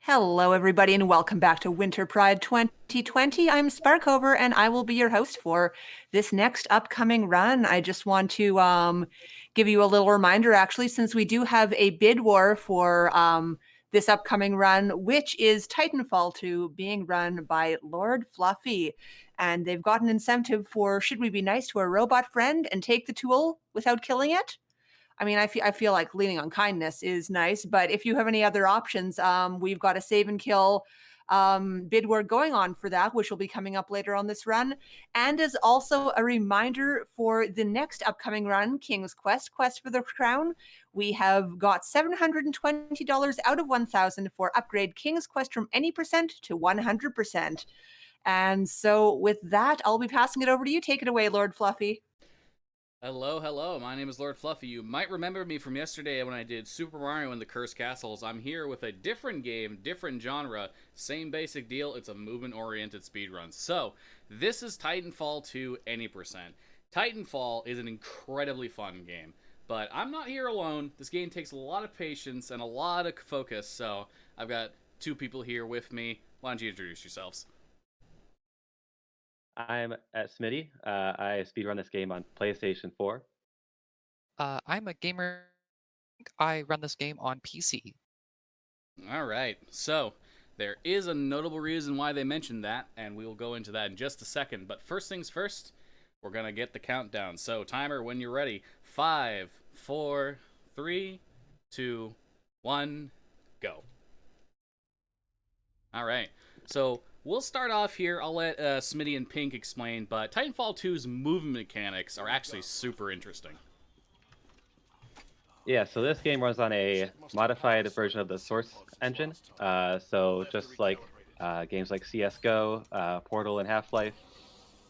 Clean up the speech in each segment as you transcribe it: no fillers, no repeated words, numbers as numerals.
Hello, everybody, and welcome back to Winter Pride 2020. I'm Sparkover, and I will be your host for this next upcoming run. I just want to give you a little reminder, actually, since we do have a bid war for this upcoming run, which is Titanfall 2, being run by LordFluffy. And they've got an incentive for should we be nice to our robot friend and take the tool without killing it? I mean, I feel like leaning on kindness is nice, but if you have any other options, we've got a save and kill bid war going on for that, which will be coming up later on this run. And as also a reminder for the next upcoming run, King's Quest for the Crown, we have got $720 out of 1,000 for upgrade King's Quest from any percent to 100%. And so with that, I'll be passing it over to you. Take it away, Lord Fluffy. Hello, hello. My name is LordFluffy. You might remember me from yesterday when I did Super Mario and the Cursed Castles. I'm here with a different game, different genre, same basic deal. It's a movement-oriented speedrun. So, this is Titanfall 2 Any Percent. Titanfall is an incredibly fun game, but I'm not here alone. This game takes a lot of patience and a lot of focus, so I've got two people here with me. Why don't you introduce yourselves? I'm at Smitty. I speedrun this game on PlayStation 4. I'm a gamer. I run this game on PC. All right. So, there is a notable reason why they mentioned that, and we will go into that in just a second. But first things first, we're going to get the countdown. So, timer, when you're ready. 5, 4, 3, 2, 1, go. All right. So, we'll start off here. I'll let Smitty and Pink explain, but Titanfall 2's movement mechanics are actually super interesting. Yeah, so this game runs on a modified version of the Source engine. So just like games like CSGO, Portal, and Half-Life,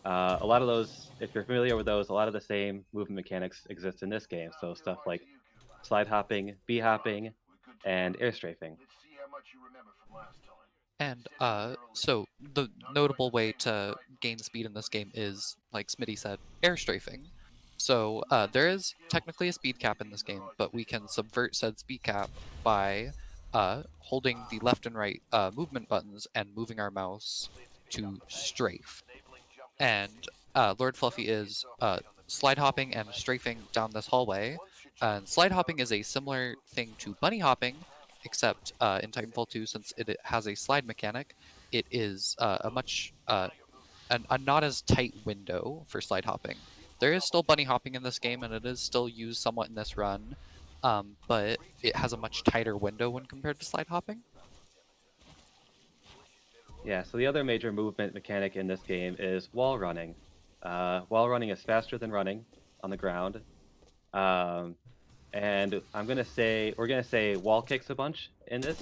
a lot of those, if you're familiar with those, a lot of the same movement mechanics exist in this game. So stuff like slide hopping, bee hopping, and air strafing. And so the notable way to gain speed in this game is, like Smitty said, air strafing. So there is technically a speed cap in this game, but we can subvert said speed cap by holding the left and right movement buttons and moving our mouse to strafe. And Lord Fluffy is slide hopping and strafing down this hallway. And slide hopping is a similar thing to bunny hopping, except in Titanfall 2, since it has a slide mechanic, it is a much a not as tight window for slide hopping. There is still bunny hopping in this game, and it is still used somewhat in this run, but it has a much tighter window when compared to slide hopping. Yeah, so the other major movement mechanic in this game is wall running. Wall running is faster than running on the ground. And we're gonna say wall kicks a bunch in this.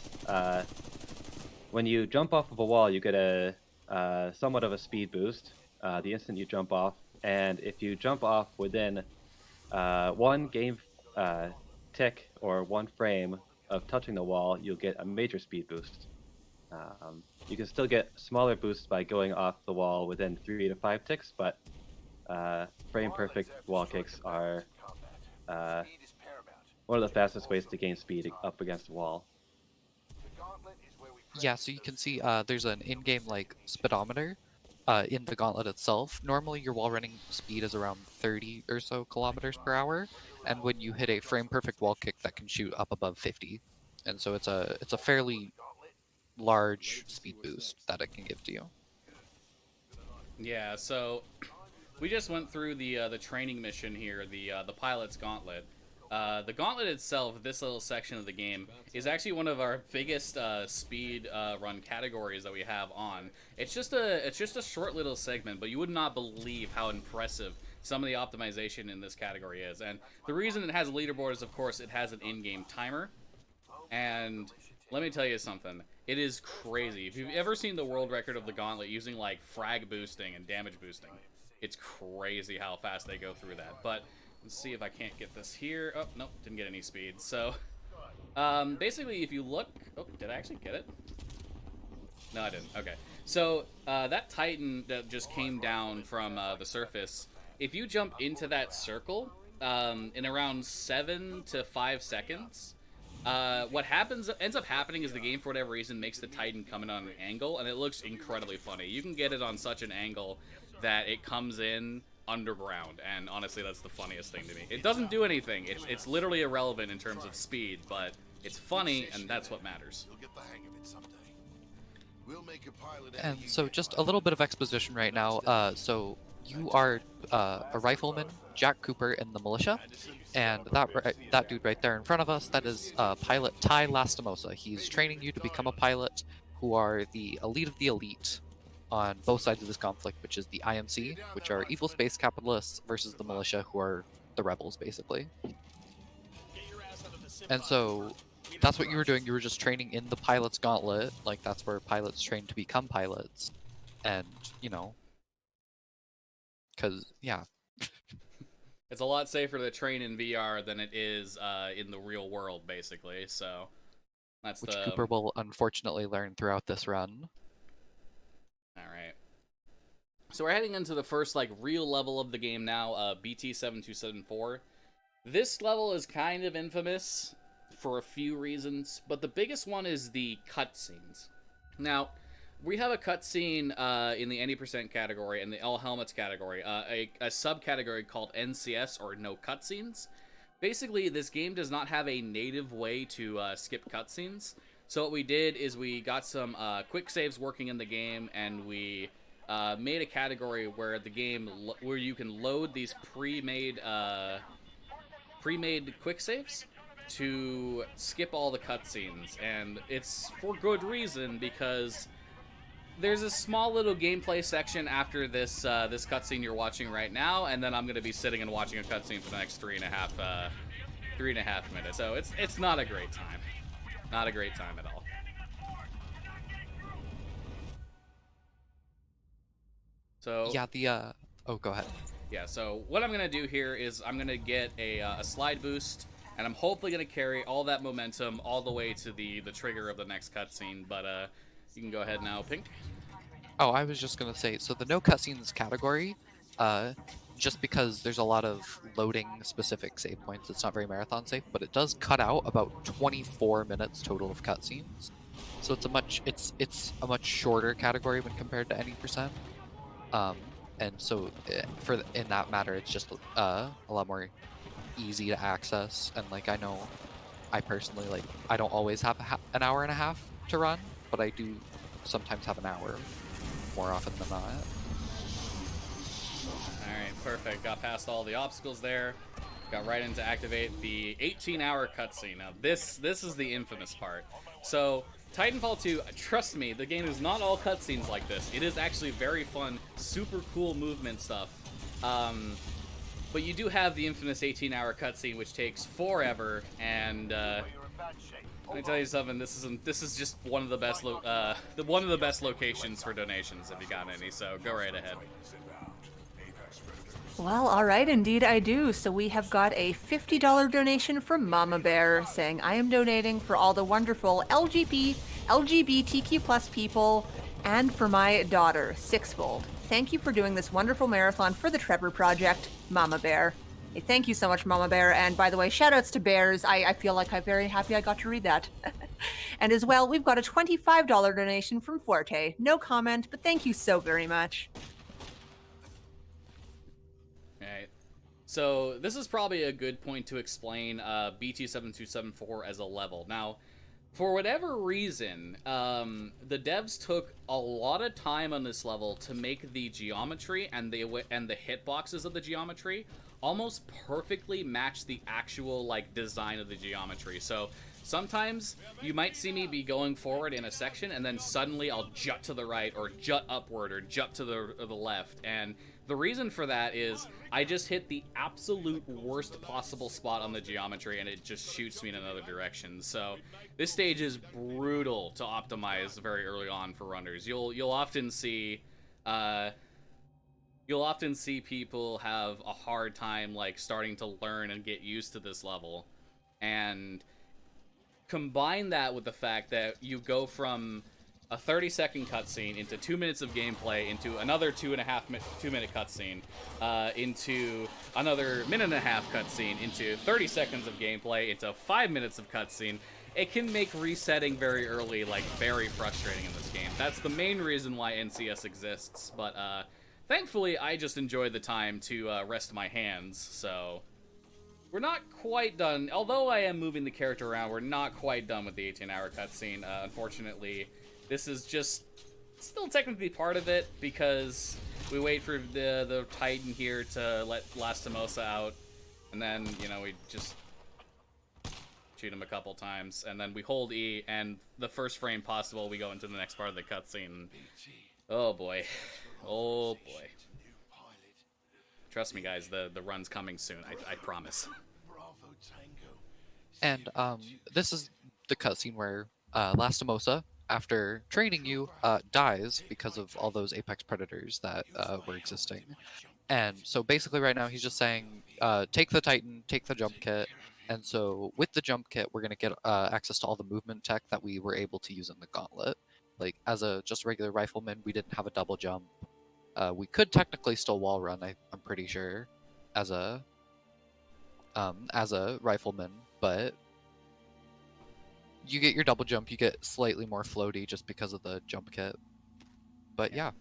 When you jump off of a wall, you get a somewhat of a speed boost the instant you jump off. And if you jump off within one game tick or one frame of touching the wall, you'll get a major speed boost. You can still get smaller boosts by going off the wall within 3 to 5 ticks, but frame perfect wall kicks are one of the fastest ways to gain speed up against a wall. Yeah, so you can see there's an in-game like speedometer in the gauntlet itself. Normally your wall running speed is around 30 or so kilometers per hour, and when you hit a frame perfect wall kick, that can shoot up above 50. And so it's a fairly large speed boost that it can give to you. Yeah, so we just went through the training mission here, the pilot's gauntlet. The gauntlet itself, this little section of the game, is actually one of our biggest speed run categories that we have on. It's just a short little segment, but you would not believe how impressive some of the optimization in this category is. And the reason it has a leaderboard is, of course, it has an in-game timer. And let me tell you something. It is crazy. If you've ever seen the world record of the gauntlet using like frag boosting and damage boosting, it's crazy how fast they go through that. But let's see if I can't get this here. Oh, nope, didn't get any speed. So, basically, if you look... Oh, did I actually get it? No, I didn't. Okay. So, that Titan that just came down from the surface, if you jump into that circle, in around 7 to 5 seconds, What ends up happening is the game, for whatever reason, makes the Titan come in on an angle, and it looks incredibly funny. You can get it on such an angle that it comes in underground, and honestly, that's the funniest thing to me. It doesn't do anything. It's literally irrelevant in terms of speed, but it's funny, and that's what matters. And so just a little bit of exposition right now. So you are a rifleman, Jack Cooper in the militia, and that dude right there in front of us, that is pilot Ty Lastimosa. He's training you to become a pilot, who are the elite of the elite on both sides of this conflict, which is the IMC, which are evil space capitalists, versus the militia, who are the rebels, basically. And so that's what you were doing. You were just training in the pilot's gauntlet. Like, that's where pilots train to become pilots. And, you know, because, yeah. It's a lot safer to train in VR than it is in the real world, basically. So that's which Cooper will unfortunately learn throughout this run. All right. So we're heading into the first, like, real level of the game now, BT-7274. This level is kind of infamous for a few reasons, but the biggest one is the cutscenes. Now, we have a cutscene in the any percent category and the all helmets category, a subcategory called NCS, or no cutscenes. Basically, this game does not have a native way to skip cutscenes. So what we did is we got some quick saves working in the game, and we made a category where the game where you can load these pre-made quick saves to skip all the cutscenes, and it's for good reason, because there's a small little gameplay section after this this cutscene you're watching right now, and then I'm going to be sitting and watching a cutscene for the next 3.5 minutes. So it's not a great time. Not a great time at all. So yeah, oh, go ahead. Yeah, so what I'm going to do here is I'm going to get a slide boost, and I'm hopefully going to carry all that momentum all the way to the trigger of the next cutscene, but you can go ahead now, Pink. Oh, I was just going to say, so the no cutscenes category, just because there's a lot of loading specific save points, it's not very marathon safe, but it does cut out about 24 minutes total of cutscenes. So it's a much shorter category when compared to any percent. And so in that matter, it's just a lot more easy to access. And like, I know I personally, like, I don't always have an hour and a half to run, but I do sometimes have an hour more often than not. Alright, perfect. Got past all the obstacles there. Got right into activate the 18-hour cutscene. Now, this is the infamous part. So, Titanfall 2, trust me, the game is not all cutscenes like this. It is actually very fun, super cool movement stuff. But you do have the infamous 18-hour cutscene, which takes forever, and let me tell you something. This is just one of the best locations for donations if you got any. So go right ahead. Well, all right, indeed I do. So we have got a $50 donation from Mama Bear saying, I am donating for all the wonderful LGBTQ plus people and for my daughter, Sixfold. Thank you for doing this wonderful marathon for the Trevor Project, Mama Bear. Hey, thank you so much, Mama Bear. And by the way, shout outs to bears. I feel like I'm very happy I got to read that. And as well, we've got a $25 donation from Forte. No comment, but thank you so very much. Alright. So this is probably a good point to explain BT-7274 as a level. Now, for whatever reason, the devs took a lot of time on this level to make the geometry and the hitboxes of the geometry almost perfectly match the actual, like, design of the geometry. So sometimes you might see me be going forward in a section, and then suddenly I'll jut to the right, or jut upward, or jut to the left. And the reason for that is I just hit the absolute worst possible spot on the geometry, and it just shoots me in another direction. So this stage is brutal to optimize very early on for runners. You'll often see people have a hard time, like, starting to learn and get used to this level, and combine that with the fact that you go from a 30-second cutscene into 2 minutes of gameplay into another 2.5 2-minute cutscene into another minute and a half cutscene into 30 seconds of gameplay into 5 minutes of cutscene, it can make resetting very early like very frustrating in this game. That's the main reason why NCS exists, but thankfully I just enjoyed the time to rest my hands, so we're not quite done. Although I am moving the character around, we're not quite done with the 18-hour cutscene. Unfortunately, this is just still technically part of it because we wait for the Titan here to let Lastimosa out, and then, you know, we just shoot him a couple times, and then we hold E, and the first frame possible, we go into the next part of the cutscene. Oh boy. Oh boy. Trust me, guys, the run's coming soon. I promise. And this is the cutscene where Lastimosa, after training you, dies because of all those apex predators that were existing. And so basically right now he's just saying, take the Titan, take the jump kit. And so with the jump kit, we're going to get access to all the movement tech that we were able to use in the gauntlet. Like, as a just regular rifleman, we didn't have a double jump. We could technically still wall run, I'm pretty sure, as a rifleman, but you get your double jump, you get slightly more floaty just because of the jump kit. But yeah.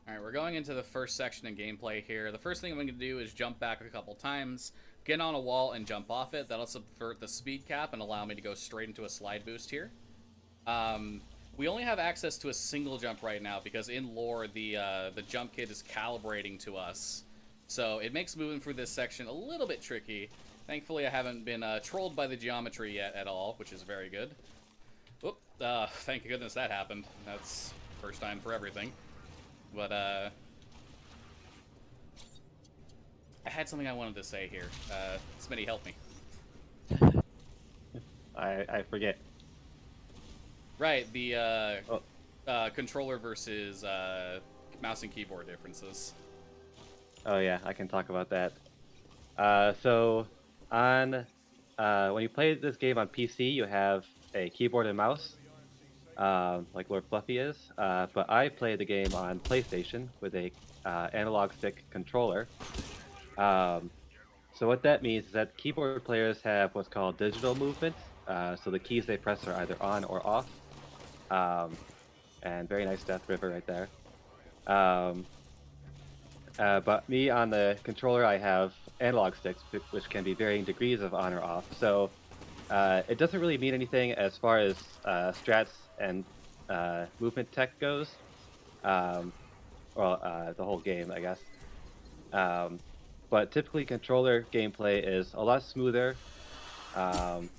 Alright, we're going into the first section of gameplay here. The first thing I'm going to do is jump back a couple times, get on a wall and jump off it. That'll subvert the speed cap and allow me to go straight into a slide boost here. We only have access to a single jump right now because in lore the jump kit is calibrating to us. So it makes moving through this section a little bit tricky. Thankfully I haven't been trolled by the geometry yet at all, which is very good. Oop, thank goodness that happened. That's first time for everything. But I had something I wanted to say here. Smitty, help me. I forget. Right, the controller versus mouse and keyboard differences. Oh yeah, I can talk about that. So on when you play this game on PC, you have a keyboard and mouse, like LordFluffy is. But I play the game on PlayStation with a analog stick controller. So what that means is that keyboard players have what's called digital movement. So the keys they press are either on or off. And very nice Death River right there. But me on the controller, I have analog sticks, which can be varying degrees of on or off. So it doesn't really mean anything as far as strats and movement tech goes. The whole game, I guess. But typically, controller gameplay is a lot smoother. And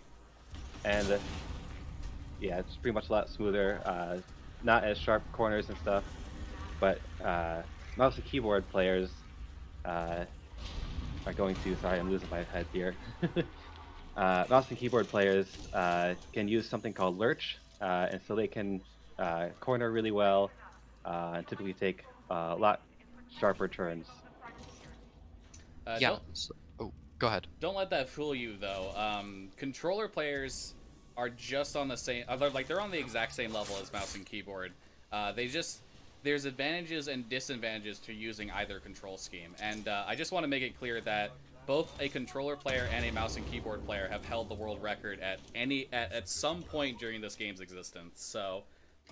yeah, it's pretty much a lot smoother. Not as sharp corners and stuff. But mouse and keyboard players are going to... Sorry, I'm losing my head here. Mouse and keyboard players can use something called lurch, and so they can corner really well and typically take a lot sharper turns. Yeah. Oh, go ahead. Don't let that fool you, though. Controller players are just on the same... they're on the exact same level as mouse and keyboard. There's advantages and disadvantages to using either control scheme. And I just want to make it clear that both a controller player and a mouse and keyboard player have held the world record at some point during this game's existence. So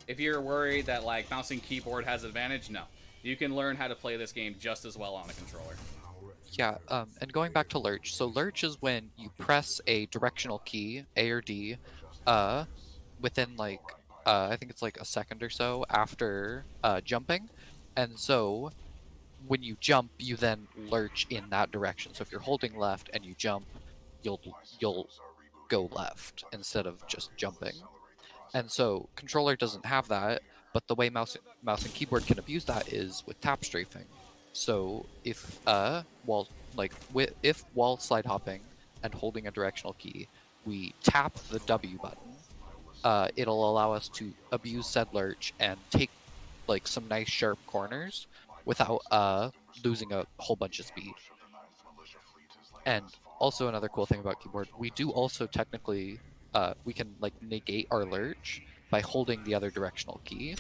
if you're worried that like mouse and keyboard has advantage, no. You can learn how to play this game just as well on a controller. Yeah, and going back to lurch. So lurch is when you press a directional key, A or D, within like, I think it's like a second or so after jumping. And so when you jump, you then lurch in that direction. So if you're holding left and you jump, you'll go left instead of just jumping. And so controller doesn't have that, but the way mouse and keyboard can abuse that is with tap strafing. So if if while slide hopping and holding a directional key, we tap the W button, it'll allow us to abuse said lurch and take like some nice sharp corners without losing a whole bunch of speed. And also another cool thing about keyboard, we do also technically we can like negate our lurch by holding the other directional key.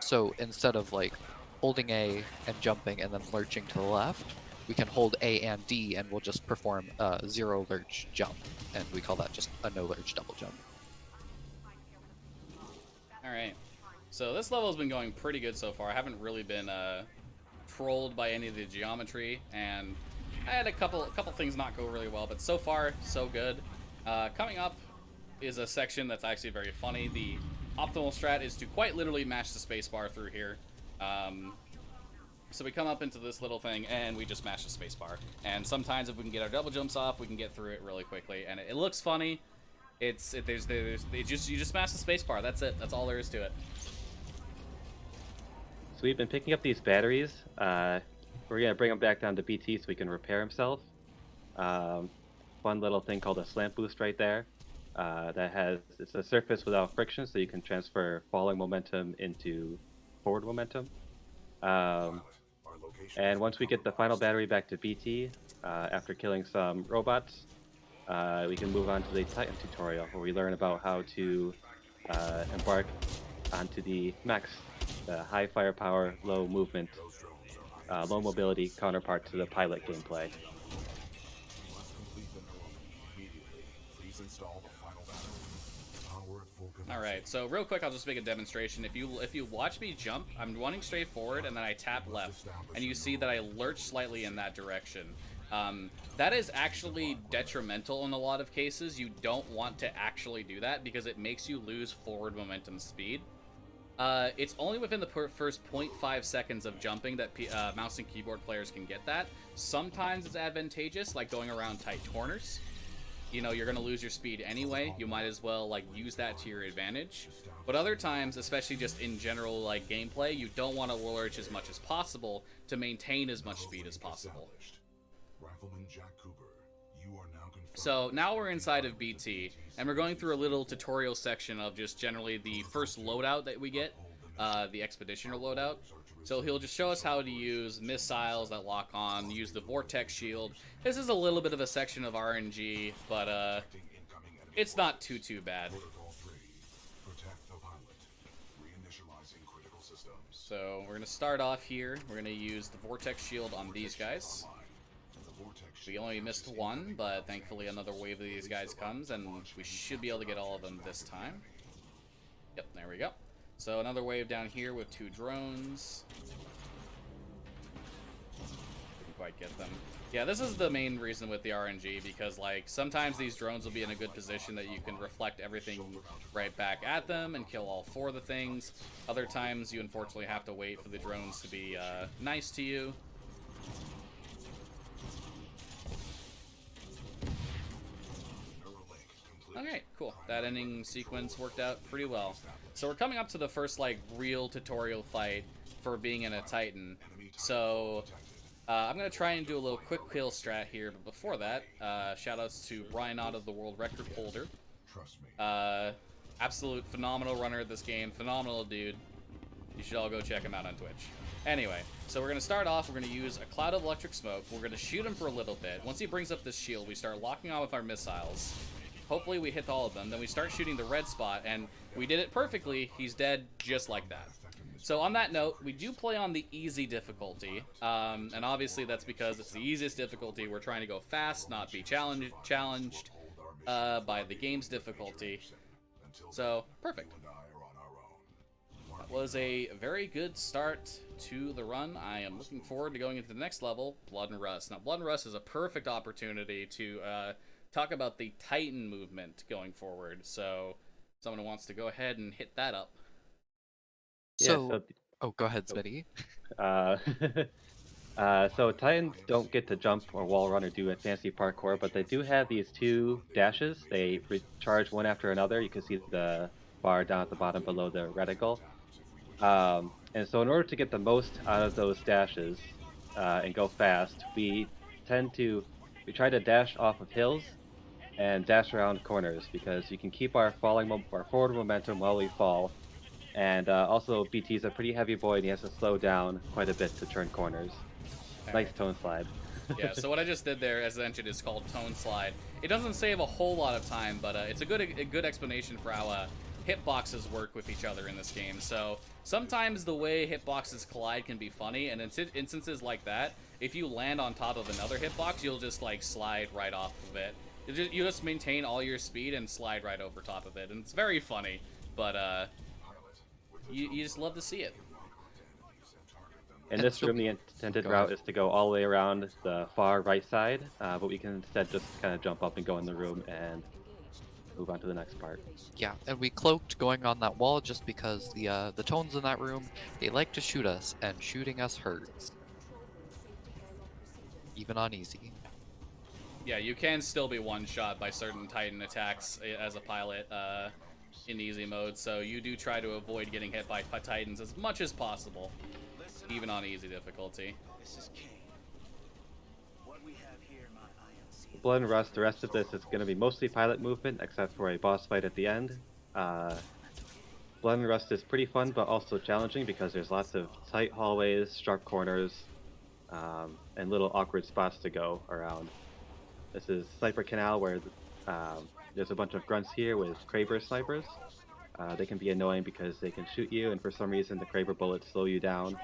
So instead of like holding A and jumping and then lurching to the left, we can hold A and D and we'll just perform a 0 lurch jump, and we call that just a no lurch double jump. All right. So this level has been going pretty good so far. I haven't really been trolled by any of the geometry, and I had a couple things not go really well, but so far so good. Coming up is a section that's actually very funny. The optimal strat is to quite literally mash the spacebar through here. So we come up into this little thing and we just mash the spacebar. And sometimes if we can get our double jumps off, we can get through it really quickly. And it looks funny. You just mash the spacebar. That's it. That's all there is to it. So we've been picking up these batteries. We're gonna bring him back down to BT so he can repair himself. Fun little thing called a slant boost right there. It's a surface without friction, so you can transfer falling momentum into forward momentum. And once we get the final battery back to BT, after killing some robots, we can move on to the Titan tutorial, where we learn about how to embark onto the mechs, the high firepower, low movement, low mobility counterpart to the pilot gameplay. Alright, so real quick, I'll just make a demonstration. If you watch me jump, I'm running straight forward, and then I tap left, and you see that I lurch slightly in that direction. That is actually detrimental in a lot of cases. You don't want to actually do that, because it makes you lose forward momentum speed. It's only within the first 0.5 seconds of jumping that mouse and keyboard players can get that. Sometimes it's advantageous, like going around tight corners. You know, you're going to lose your speed anyway. You might as well, like, use that to your advantage. But other times, especially just in general, like, gameplay, you don't want to lurch as much as possible to maintain as much speed as possible. So now we're inside of BT, and we're going through a little tutorial section of just generally the first loadout that we get, the Expeditioner loadout. So he'll just show us how to use missiles that lock on, use the Vortex Shield. This is a little bit of a section of RNG, but it's not too bad. So we're going to start off here. We're going to use the Vortex Shield on these guys. We only missed one, but thankfully another wave of these guys comes, and we should be able to get all of them this time. Yep, there we go. So another wave down here with 2 drones. Didn't quite get them. Yeah, this is the main reason with the RNG, because like sometimes these drones will be in a good position that you can reflect everything right back at them and kill all 4 of the things. Other times you unfortunately have to wait for the drones to be nice to you. Okay, cool. That ending sequence worked out pretty well. So we're coming up to the first, like, real tutorial fight for being in a Titan. So, I'm going to try and do a little quick kill strat here, but before that, shoutouts to Brian Ott of the world record holder. Absolute phenomenal runner at this game. Phenomenal dude. You should all go check him out on Twitch. Anyway, so we're going to start off. We're going to use a cloud of electric smoke. We're going to shoot him for a little bit. Once he brings up this shield, we start locking on with our missiles. Hopefully we hit all of them. Then we start shooting the red spot, and we did it perfectly. He's dead just like that. So on that note, we do play on the easy difficulty, and obviously that's because it's the easiest difficulty. We're trying to go fast, not be challenged by the game's difficulty. So, perfect. That was a very good start to the run. I am looking forward to going into the next level, Blood and Rust. Now, Blood and Rust is a perfect opportunity to talk about the Titan movement going forward. So, someone who wants to go ahead and hit that up. So, oh, go ahead, Smitty. So Titans don't get to jump or wall run or do a fancy parkour, but they do have these 2 dashes. They recharge one after another. You can see the bar down at the bottom below the reticle. And so in order to get the most out of those dashes and go fast, we try to dash off of hills and dash around corners, because you can keep our forward momentum while we fall. And also, BT's a pretty heavy boy, and he has to slow down quite a bit to turn corners. Nice tone slide. Yeah, so what I just did there, as mentioned, is called tone slide. It doesn't save a whole lot of time, but it's a good explanation for how hitboxes work with each other in this game. So sometimes the way hitboxes collide can be funny, and in instances like that, if you land on top of another hitbox, you'll just like slide right off of it. You just maintain all your speed and slide right over top of it, and it's very funny. But you just love to see it. In And this so room, the intended go route ahead. is to go all the way around the far right side, but we can instead just kind of jump up and go in the room and move on to the next part. Yeah, and we cloaked going on that wall just because the tones in that room, they like to shoot us, and shooting us hurts. Even on easy. Yeah, you can still be one-shot by certain Titan attacks as a pilot in easy mode, so you do try to avoid getting hit by Titans as much as possible, even on easy difficulty. Blood and Rust, the rest of this is going to be mostly pilot movement, except for a boss fight at the end. Blood and Rust is pretty fun, but also challenging because there's lots of tight hallways, sharp corners, and little awkward spots to go around. This is Sniper Canal, where there's a bunch of grunts here with Kraber snipers. They can be annoying because they can shoot you, and for some reason the Kraber bullets slow you down.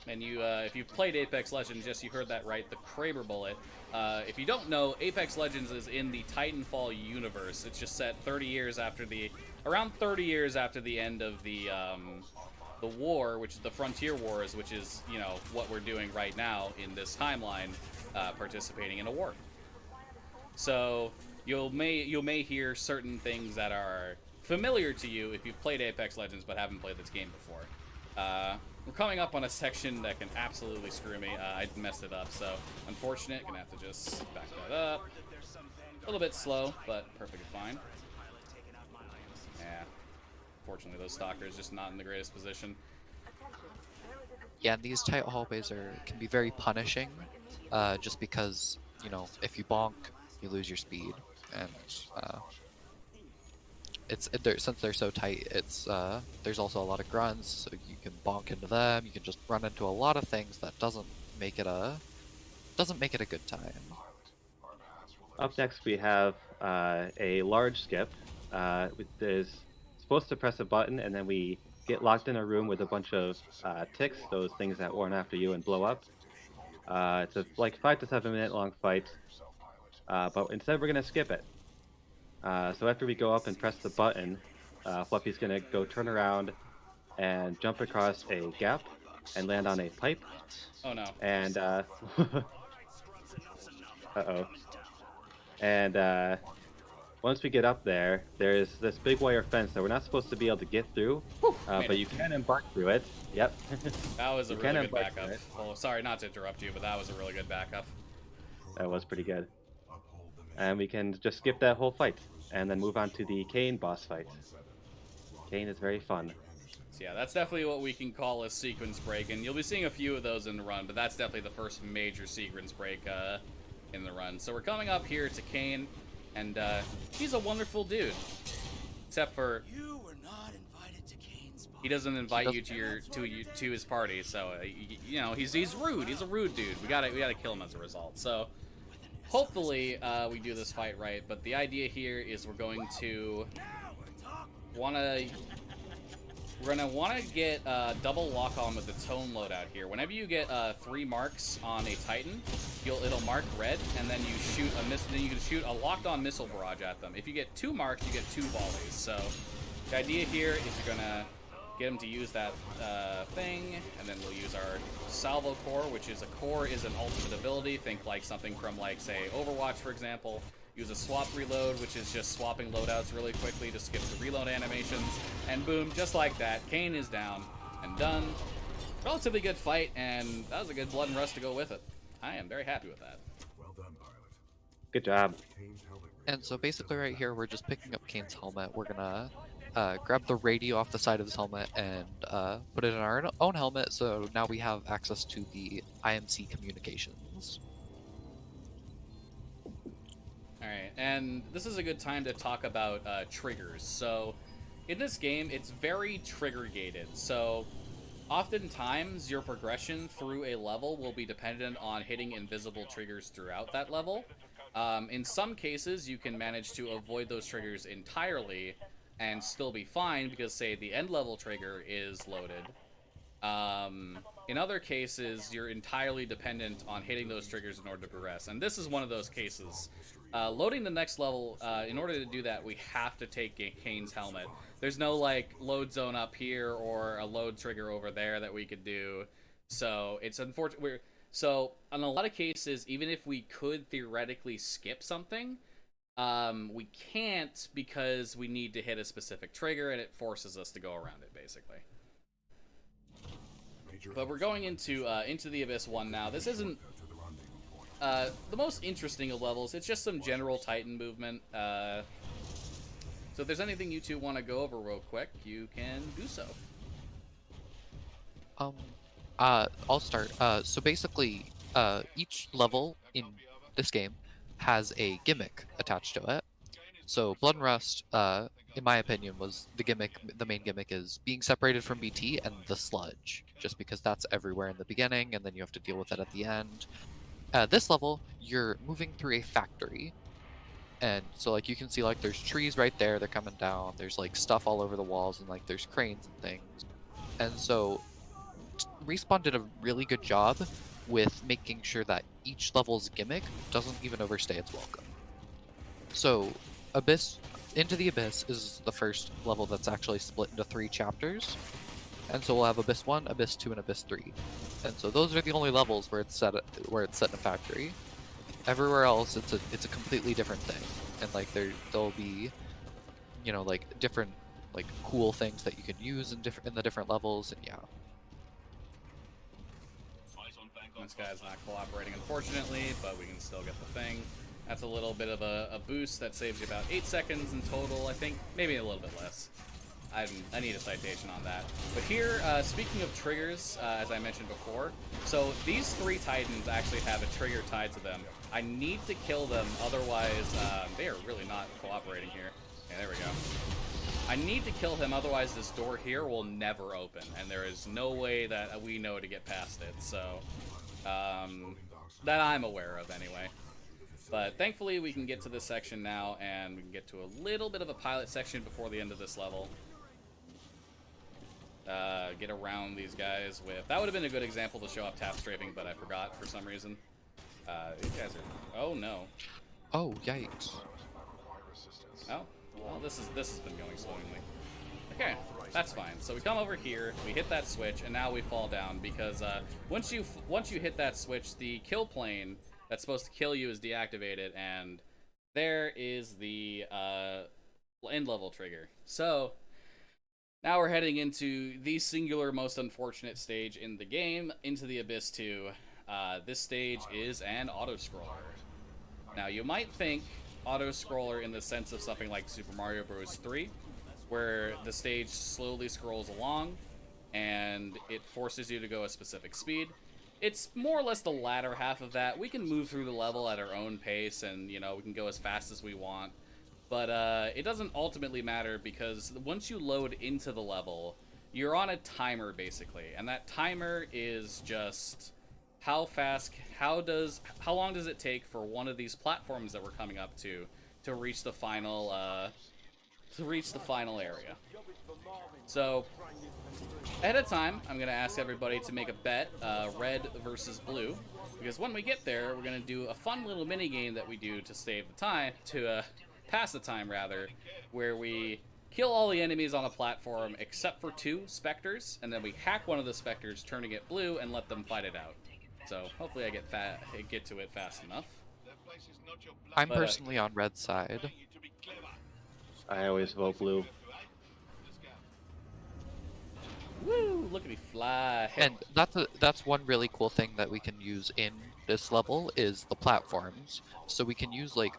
And you, if you've played Apex Legends, yes, you heard that right, the Kraber bullet. If you don't know, Apex Legends is in the Titanfall universe. It's just set 30 years after around 30 years after the end of the war, which is the Frontier Wars, which is, you know, what we're doing right now in this timeline, participating in a war. So you may hear certain things that are familiar to you if you've played Apex Legends but haven't played this game before. We're coming up on a section that can absolutely screw me. I messed it up, so unfortunate. Gonna have to just back that up. A little bit slow, but perfectly fine. Yeah. Fortunately, those stalkers just not in the greatest position. Yeah, and these tight hallways can be very punishing, just because, you know, if you bonk, you lose your speed, and since they're so tight, there's also a lot of grunts, so you can bonk into them. You can just run into a lot of things that doesn't make it a good time. Up next, we have a large skip. There's supposed to press a button, and then we get locked in a room with a bunch of ticks, those things that run after you and blow up. It's a like 5 to 7 minute long fight, but instead we're gonna skip it. So after we go up and press the button, Fluffy's gonna go turn around and jump across a gap and land on a pipe. Oh no. And uh-oh. And once we get up there, there's this big wire fence that we're not supposed to be able to get through, but you can embark through it. Yep. That was a You can really good embark backup. through it. Well, sorry not to interrupt you, but that was a really good backup. That was pretty good. And we can just skip that whole fight and then move on to the Kane boss fight. Kane is very fun. So yeah, that's definitely what we can call a sequence break, and you'll be seeing a few of those in the run, but that's definitely the first major sequence break in the run. So we're coming up here to Kane, and he's a wonderful dude. Except for You were not invited to Kane's he doesn't invite you to his party, so you know he's rude. He's a rude dude. We gotta kill him as a result. So hopefully we do this fight right. But the idea here is we're going to wanna get double lock on with the tone loadout here. Whenever you get 3 marks on a Titan, it'll mark red, and then you shoot then you can shoot a locked on missile barrage at them. If you get 2 marks, you get 2 volleys. So the idea here is you're gonna get him to use that thing, and then we'll use our salvo core, which is an ultimate ability. Think like something from like say Overwatch, for example. Use a swap reload, which is just swapping loadouts really quickly to skip the reload animations, and boom, just like that, Kane is down and done. Relatively good fight, and that was a good blood and rust to go with it. I am very happy with that. Good job. And so basically right here, we're just picking up Kane's helmet. We're gonna grab the radio off the side of his helmet and put it in our own helmet, so now we have access to the IMC communications. Alright, and this is a good time to talk about triggers. So, in this game, it's very trigger-gated. So, oftentimes, your progression through a level will be dependent on hitting invisible triggers throughout that level. In some cases, you can manage to avoid those triggers entirely, and still be fine because, say, the end level trigger is loaded. In other cases, you're entirely dependent on hitting those triggers in order to progress, and this is one of those cases. Loading the next level, in order to do that, we have to take Kane's helmet. There's no, like, load zone up here or a load trigger over there that we could do, so it's unfortunate. So, in a lot of cases, even if we could theoretically skip something, we can't because we need to hit a specific trigger, and it forces us to go around it, basically. But we're going into the Abyss 1 now. This isn't the most interesting of levels. It's just some general Titan movement. So if there's anything you two want to go over real quick, you can do so. I'll start. So basically, each level in this game has a gimmick attached to it. So Blood and Rust, in my opinion, was the gimmick. The main gimmick is being separated from BT and the sludge, just because that's everywhere in the beginning, and then you have to deal with it at the end. This level, you're moving through a factory, and so like you can see, like there's trees right there. They're coming down. There's like stuff all over the walls, and like there's cranes and things. And so Respawn did a really good job with making sure that each level's gimmick doesn't even overstay its welcome. So Into the Abyss is the first level that's actually split into 3 chapters. And so we'll have Abyss 1, Abyss 2, and Abyss 3. And so those are the only levels where it's set in a factory. Everywhere else it's a completely different thing. And like there'll be, you know, like different like cool things that you can use in the different levels, and yeah. This guy's not cooperating, unfortunately, but we can still get the thing. That's a little bit of a boost that saves you about 8 seconds in total, I think. Maybe a little bit less. I need a citation on that. But here, speaking of triggers, as I mentioned before, so these 3 Titans actually have a trigger tied to them. I need to kill them, otherwise they are really not cooperating here. Yeah, there we go. I need to kill him, otherwise this door here will never open, and there is no way that we know to get past it, so... that I'm aware of, anyway. But thankfully we can get to this section now, and we can get to a little bit of a pilot section before the end of this level. Get around these guys with... That would have been a good example to show up tap strafing, but I forgot for some reason. These guys are... Oh, no. Oh, yikes. Oh, well, this has been going swimmingly. Okay, that's fine. So we come over here, we hit that switch, and now we fall down because once you hit that switch, the kill plane that's supposed to kill you is deactivated, and there is the end level trigger. So now we're heading into the singular most unfortunate stage in the game, Into the Abyss 2. This stage is an auto-scroller. Now you might think auto-scroller in the sense of something like Super Mario Bros. 3, where the stage slowly scrolls along and it forces you to go a specific speed. It's more or less the latter half of that. We can move through the level at our own pace, and you know, we can go as fast as we want. But it doesn't ultimately matter, because once you load into the level, you're on a timer basically, and that timer is just how long does it take for one of these platforms that we're coming up to reach the final area. So ahead of time, I'm gonna ask everybody to make a bet, red versus blue, because when we get there, we're gonna do a fun little mini game that we do to save the time, to pass the time rather, where we kill all the enemies on a platform except for 2 specters, and then we hack one of the specters, turning it blue, and let them fight it out. So hopefully I get to it fast enough. I'm personally on red side. I always vote blue. Woo! Look at me fly. And that's one really cool thing that we can use in this level is the platforms. So we can use like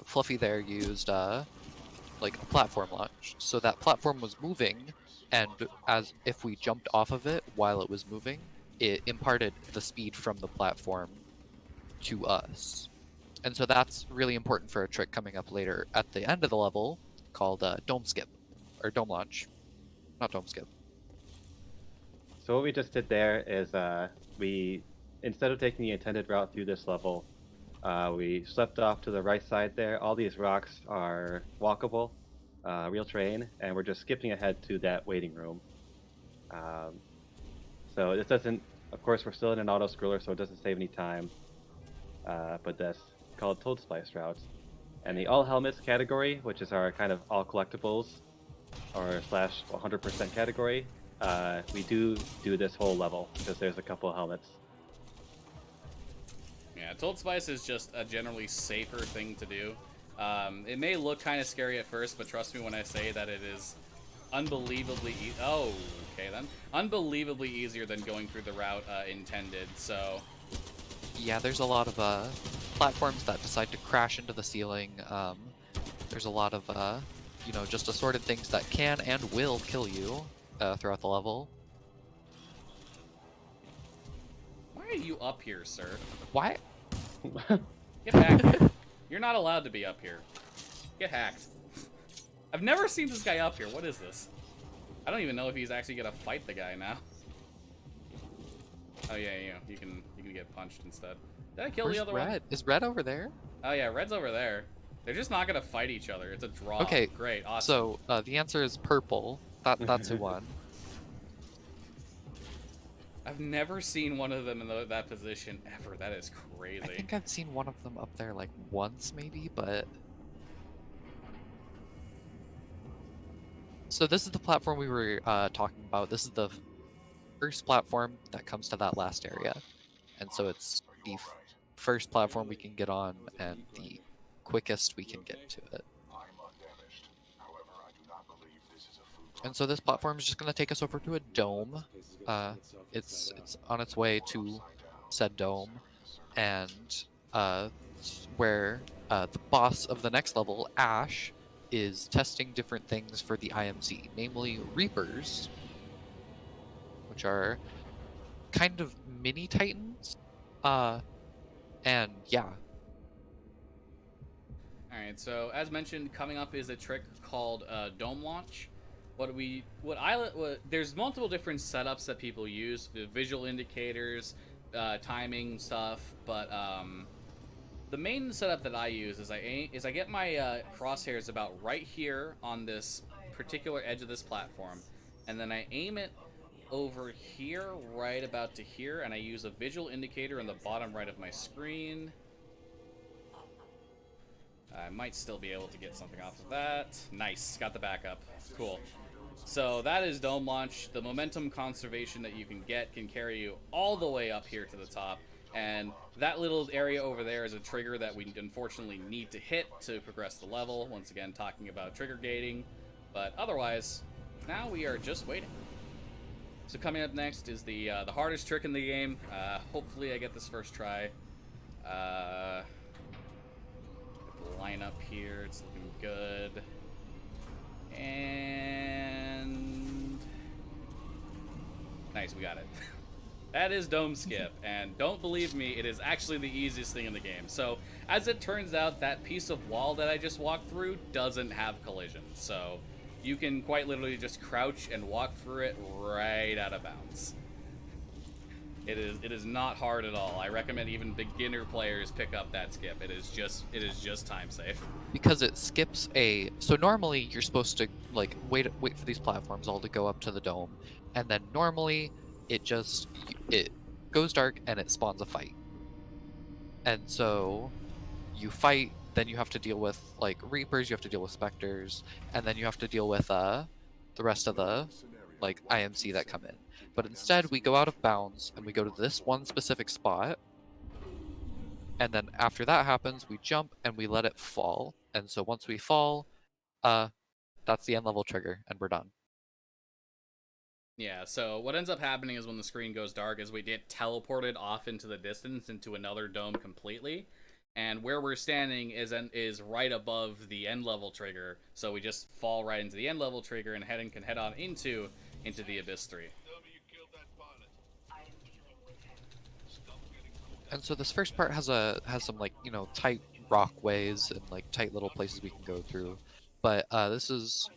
Fluffy there used like a platform launch. So that platform was moving, and as if we jumped off of it while it was moving, it imparted the speed from the platform to us. And so that's really important for a trick coming up later at the end of the level called Dome Skip, or Dome Launch. Not Dome Skip. So what we just did there is we, instead of taking the intended route through this level, we swept off to the right side there. All these rocks are walkable. real train, and we're just skipping ahead to that waiting room. So this doesn't, of course, we're still in an auto scroller, so it doesn't save any time. But that's called Toad Splice routes. And the all helmets category, which is our kind of all collectibles or slash 100% category, we do this whole level because there's a couple of helmets. Yeah, Told Spice is just a generally safer thing to do. It may look kind of scary at first, but trust me when I say that it is unbelievably unbelievably easier than going through the route intended. So Yeah, there's a lot of platforms that decide to crash into the ceiling. There's a lot of you know, just assorted things that can and will kill you throughout the level. why are you up here, sir? Why? Get back here. You're not allowed to be up here. Get hacked. I've never seen this guy up here. What is this? I don't even know if he's actually gonna fight the guy now. Oh yeah, you can get punched instead. Did I kill Where's the other Red? one? Is Red over there? Oh yeah, Red's over there. They're just not gonna fight each other. It's a draw. Okay, Great, awesome. So the answer is purple. That's who won. I've never seen one of them in that position ever. That is crazy. I think I've seen one of them up there like once maybe, but... So this is the platform we were talking about. This is the first platform that comes to that last area. And so it's the first platform we can get on and the quickest we can get to it. And so this platform is just going to take us over to a dome. It's on its way to said dome, and where the boss of the next level, Ash, is testing different things for the IMC, namely Reapers, which are kind of mini Titans. And yeah. Alright, so as mentioned, coming up is a trick called Dome Launch. There's multiple different setups that people use, the visual indicators, timing stuff, but the main setup that I use is I get my crosshairs about right here on this particular edge of this platform, and then I aim it over here, right about to here, and I use a visual indicator on the bottom right of my screen. I might still be able to get something off of that. Nice, got the backup. Cool. So that is Dome Launch. The momentum conservation that you can get can carry you all the way up here to the top. And that little area over there is a trigger that we unfortunately need to hit to progress the level. Once again, talking about trigger gating. But otherwise, now we are just waiting. So coming up next is the hardest trick in the game. Hopefully I get this first try. Line up here, it's looking good. And nice, we got it. That is Dome Skip, and don't believe me, it is actually the easiest thing in the game. So as it turns out, that piece of wall that I just walked through doesn't have collision, so you can quite literally just crouch and walk through it right out of bounds. It is not hard at all. I recommend even beginner players pick up that skip. It is just time safe. Because it skips a... So normally you're supposed to like wait for these platforms all to go up to the dome, and then normally it goes dark and it spawns a fight. And so you fight, then you have to deal with like Reapers, you have to deal with Spectres, and then you have to deal with the rest of the like IMC that come in. But instead, we go out of bounds, and we go to this one specific spot, and then after that happens, we jump, and we let it fall. And so once we fall, that's the end level trigger, and we're done. Yeah, so what ends up happening is when the screen goes dark is we get teleported off into the distance, into another dome completely, and where we're standing is right above the end level trigger, so we just fall right into the end level trigger and can head on into the Abyss 3. And so this first part has some like, you know, tight rockways and like tight little places we can go through. But this is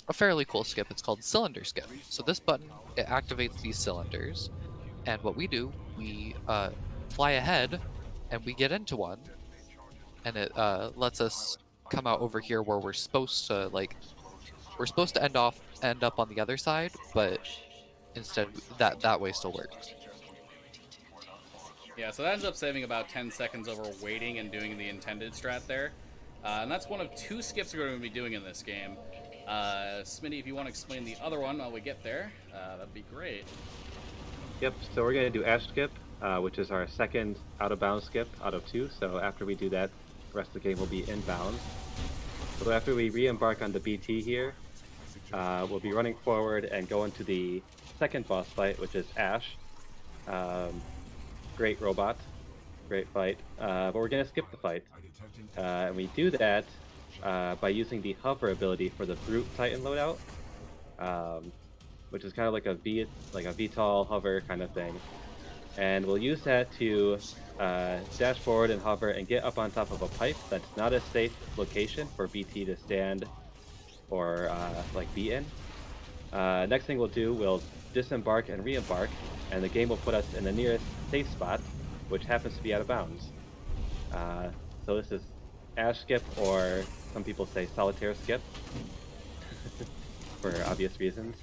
a fairly cool skip. It's called Cylinder Skip. So this button, it activates these cylinders. And what we do, we fly ahead and we get into one. And it lets us come out over here where we're supposed to like We're supposed to end up on the other side, but instead that way still works. Yeah, so that ends up saving about 10 seconds over waiting and doing the intended strat there. And that's one of 2 skips we're going to be doing in this game. Smitty, if you want to explain the other one while we get there, that'd be great. Yep, so we're going to do Ash Skip, which is our second out-of-bounds skip out of 2. So after we do that, the rest of the game will be inbounds. So after we re-embark on the BT here, we'll be running forward and go into the second boss fight, which is Ash. Great robot, great fight, but we're going to skip the fight. And we do that by using the hover ability for the Brute Titan loadout, which is kind of like a VTOL hover kind of thing. And we'll use that to dash forward and hover and get up on top of a pipe that's not a safe location for BT to stand or be in. Next thing we'll do, we'll disembark and re-embark, and the game will put us in the nearest safe spot, which happens to be out of bounds. So this is Ash Skip, or some people say Solitaire Skip, for obvious reasons.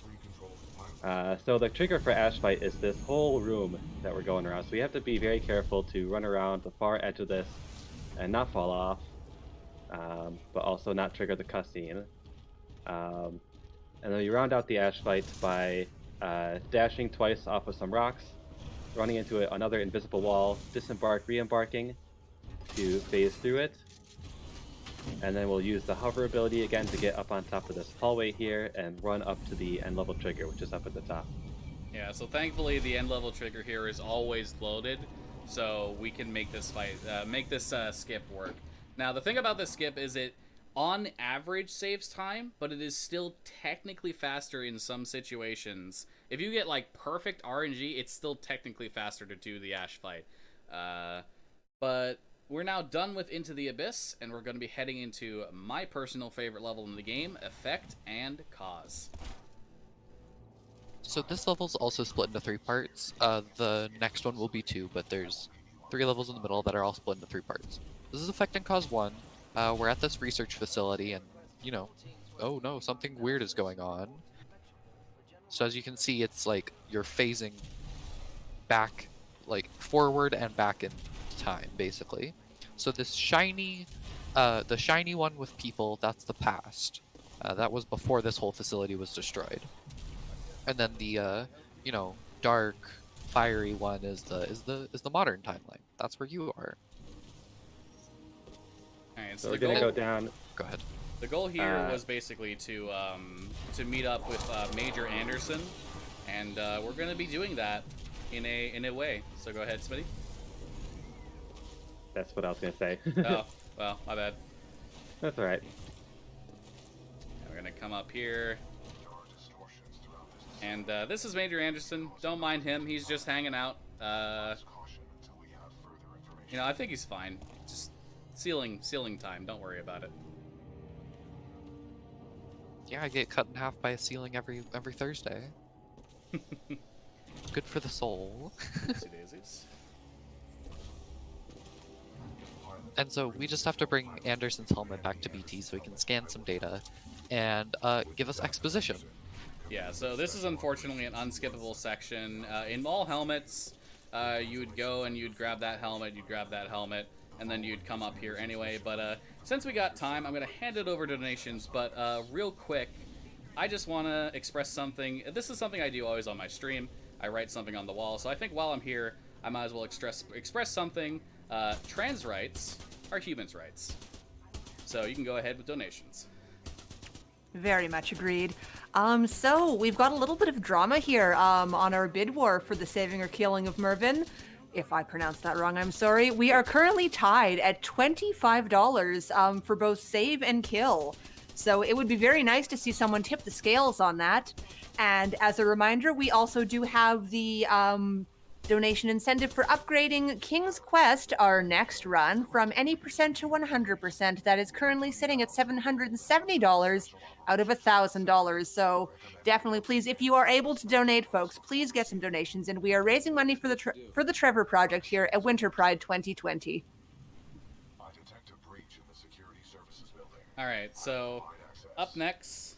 So the trigger for Ash Fight is this whole room that we're going around, so we have to be very careful to run around the far edge of this and not fall off, but also not trigger the cutscene. And then we round out the Ash Fight by dashing twice off of some rocks, running into another invisible wall, disembark, re-embarking to phase through it. And then we'll use the hover ability again to get up on top of this hallway here and run up to the end level trigger, which is up at the top. Yeah, so thankfully the end level trigger here is always loaded, so we can make this skip work. Now the thing about this skip is it on average saves time, but it is still technically faster in some situations. If you get like perfect RNG, it's still technically faster to do the Ash fight. But we're now done with Into the Abyss, and we're going to be heading into my personal favorite level in the game, Effect and Cause. So this level's also split into 3 parts. The next one will be 2, but there's 3 levels in the middle that are all split into 3 parts. This is Effect and Cause 1. We're at this research facility, and, oh no, something weird is going on. So as you can see, it's like you're phasing back, like forward and back in time, basically. So this shiny, the shiny one with people, that's the past. That was before this whole facility was destroyed. And then the, dark, fiery one is the modern timeline. That's where you are. Alright, So we're gonna go down. Go ahead. The goal here was basically to meet up with Major Anderson, and we're going to be doing that in a way. So go ahead, Smitty. That's what I was gonna say. Oh, well, my bad. That's alright. We're going to come up here. And this is Major Anderson. Don't mind him. He's just hanging out. I think he's fine. Just ceiling time. Don't worry about it. Yeah, I get cut in half by a ceiling every Thursday. Good for the soul. Oopsie daisies. And so we just have to bring Anderson's helmet back to BT so he can scan some data and give us exposition. Yeah, so this is unfortunately an unskippable section. In all helmets, you would go and you'd grab that helmet, and then you'd come up here anyway. But since we got time, I'm going to hand it over to donations. But real quick, I just want to express something. This is something I do always on my stream. I write something on the wall. So I think while I'm here, I might as well express something. Trans rights are humans' rights. So you can go ahead with donations. Very much agreed. So we've got a little bit of drama here on our bid war for the saving or killing of Mervyn. If I pronounced that wrong, I'm sorry. We are currently tied at $25 for both save and kill. So it would be very nice to see someone tip the scales on that. And as a reminder, we also do have the donation incentive for upgrading King's Quest, our next run, from any percent to 100%. That is currently sitting at $770 out of $1,000. So definitely, please, if you are able to donate, folks, please get some donations. And we are raising money for the Trevor Project here at Winter Pride 2020. All right, so up next,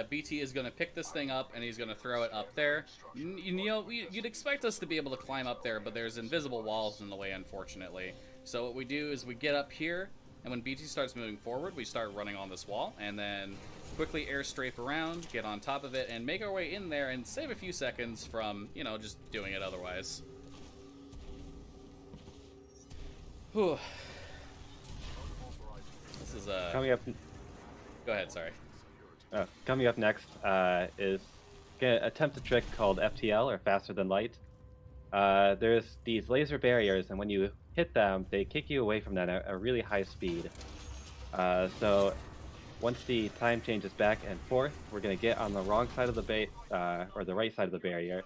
BT is going to pick this thing up, and he's going to throw it up there. You know, you'd expect us to be able to climb up there, but there's invisible walls in the way, unfortunately. So what we do is we get up here, and when BT starts moving forward, we start running on this wall, and then quickly air strafe around, get on top of it, and make our way in there and save a few seconds from, you know, just doing it otherwise. Whew. This is Coming up. Go ahead, sorry. Coming up next is gonna attempt a trick called FTL, or faster than light. There's these laser barriers, and when you hit them, they kick you away from them at a really high speed. So once the time changes back and forth, we're gonna get on the wrong side of the or the right side of the barrier,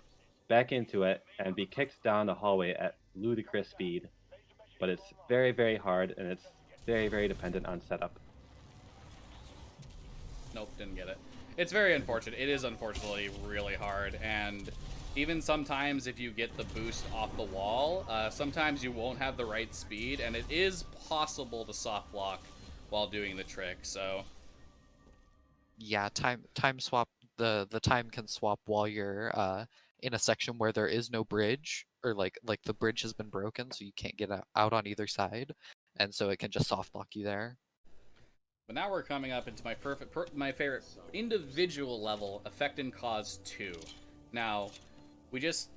back into it, and be kicked down the hallway at ludicrous speed. But it's very, very hard, and it's very, very dependent on setup. Nope, didn't get it. It's very unfortunate. It is unfortunately really hard, and even sometimes if you get the boost off the wall, sometimes you won't have the right speed, and it is possible to soft lock while doing the trick, so... Yeah, time swap, the time can swap while you're in a section where there is no bridge, or like the bridge has been broken, so you can't get out on either side, and so it can just soft lock you there. But now we're coming up into my favorite individual level, Effect and Cause 2. Now, we just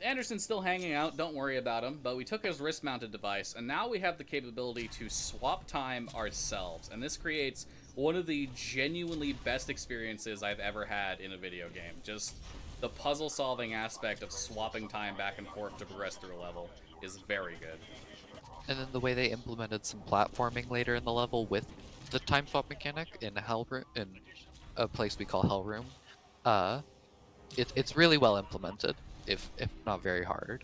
Anderson's still hanging out, don't worry about him, but we took his wrist-mounted device, and now we have the capability to swap time ourselves, and this creates one of the genuinely best experiences I've ever had in a video game. Just the puzzle-solving aspect of swapping time back and forth to progress through a level is very good. And then the way they implemented some platforming later in the level with the time swap mechanic in in a place we call Hell Room, it's really well implemented, if not very hard.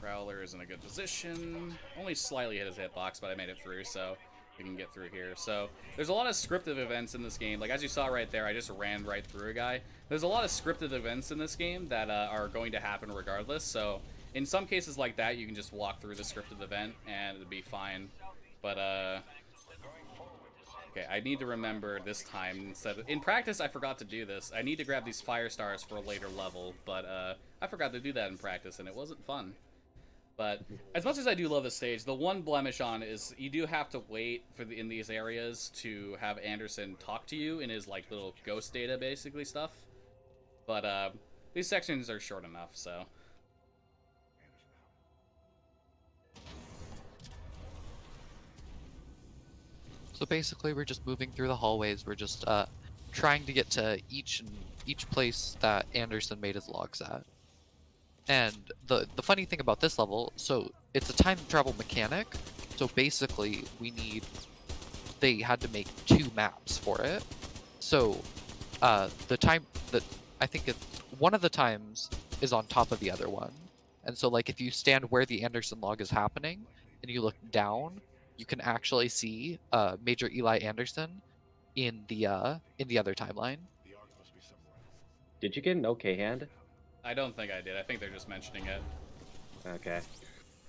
Prowler is in a good position. Only slightly hit his hitbox, but I made it through, so we can get through here. So there's a lot of scripted events in this game. Like, as you saw right there, I just ran right through a guy. There's a lot of scripted events in this game that are going to happen regardless, so in some cases like that, you can just walk through the scripted event and it'll be fine. But, okay, I need to remember this time. In practice, I forgot to do this. I need to grab these fire stars for a later level, but I forgot to do that in practice, and it wasn't fun. But as much as I do love this stage, the one blemish on is you do have to wait in these areas to have Anderson talk to you in his, like, little ghost data, basically, stuff. But these sections are short enough, so... So basically, we're just moving through the hallways. We're just trying to get to each place that Anderson made his logs at. And the funny thing about this level, so it's a time travel mechanic. So basically, they had to make 2 maps for it. So the time that I think one of the times is on top of the other one. And so, like, if you stand where the Anderson log is happening and you look down, you can actually see Major Eli Anderson in the other timeline. Did you get an okay hand? I don't think I did. I think they're just mentioning it. Okay.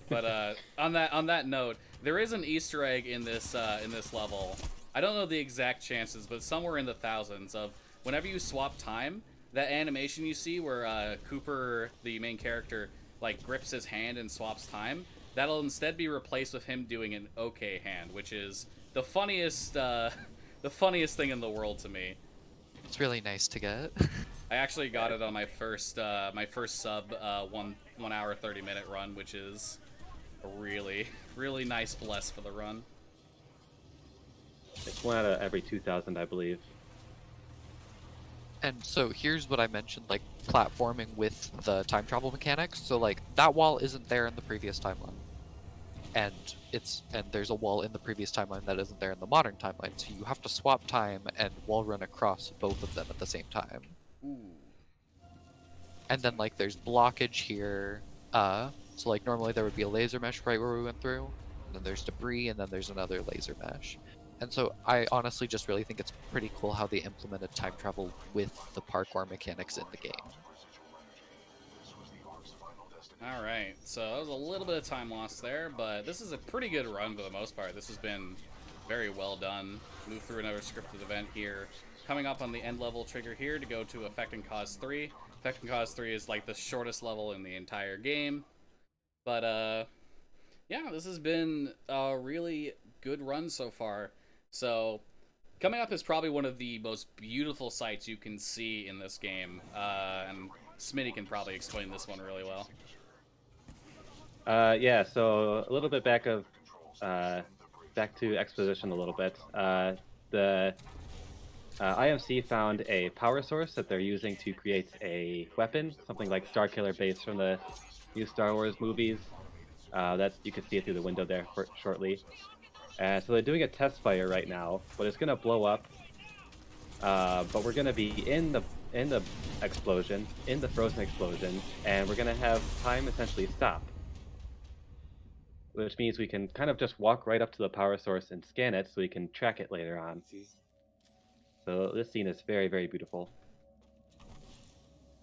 But on that note, there is an Easter egg in this level. I don't know the exact chances, but somewhere in the thousands of whenever you swap time, that animation you see where Cooper, the main character, like grips his hand and swaps time. That'll instead be replaced with him doing an okay hand, which is the funniest thing in the world to me. It's really nice to get. I actually got it on my first sub 1 hour 30-minute run, which is a really nice bless for the run. It's 1 out of every 2,000, I believe. And so here's what I mentioned, like platforming with the time travel mechanics. So like that wall isn't there in the previous timeline. And there's a wall in the previous timeline that isn't there in the modern timeline. So you have to swap time and wall run across both of them at the same time. Ooh. And then like there's blockage here. So like normally there would be a laser mesh right where we went through. And then there's debris, and then there's another laser mesh. And so I honestly just really think it's pretty cool how they implemented time travel with the parkour mechanics in the game. Alright, so that was a little bit of time lost there, but this is a pretty good run for the most part. This has been Very well done. Move through another scripted event here. Coming up on the end level trigger here to go to Effect and Cause 3. Effect and Cause 3 is like the shortest level in the entire game. But, yeah, this has been a really good run so far. So, coming up is probably one of the most beautiful sights you can see in this game. And Smitty can probably explain this one really well. Yeah, so a little bit back to exposition a little bit. The IMC found a power source that they're using to create a weapon, something like Starkiller base from the new Star Wars movies. That's, you can see it through the window there shortly. So they're doing a test fire right now, but it's gonna blow up. But we're gonna be in the explosion, in the frozen explosion, and we're gonna have time essentially stop. Which means we can kind of just walk right up to the power source and scan it so we can track it later on. So this scene is very, very beautiful.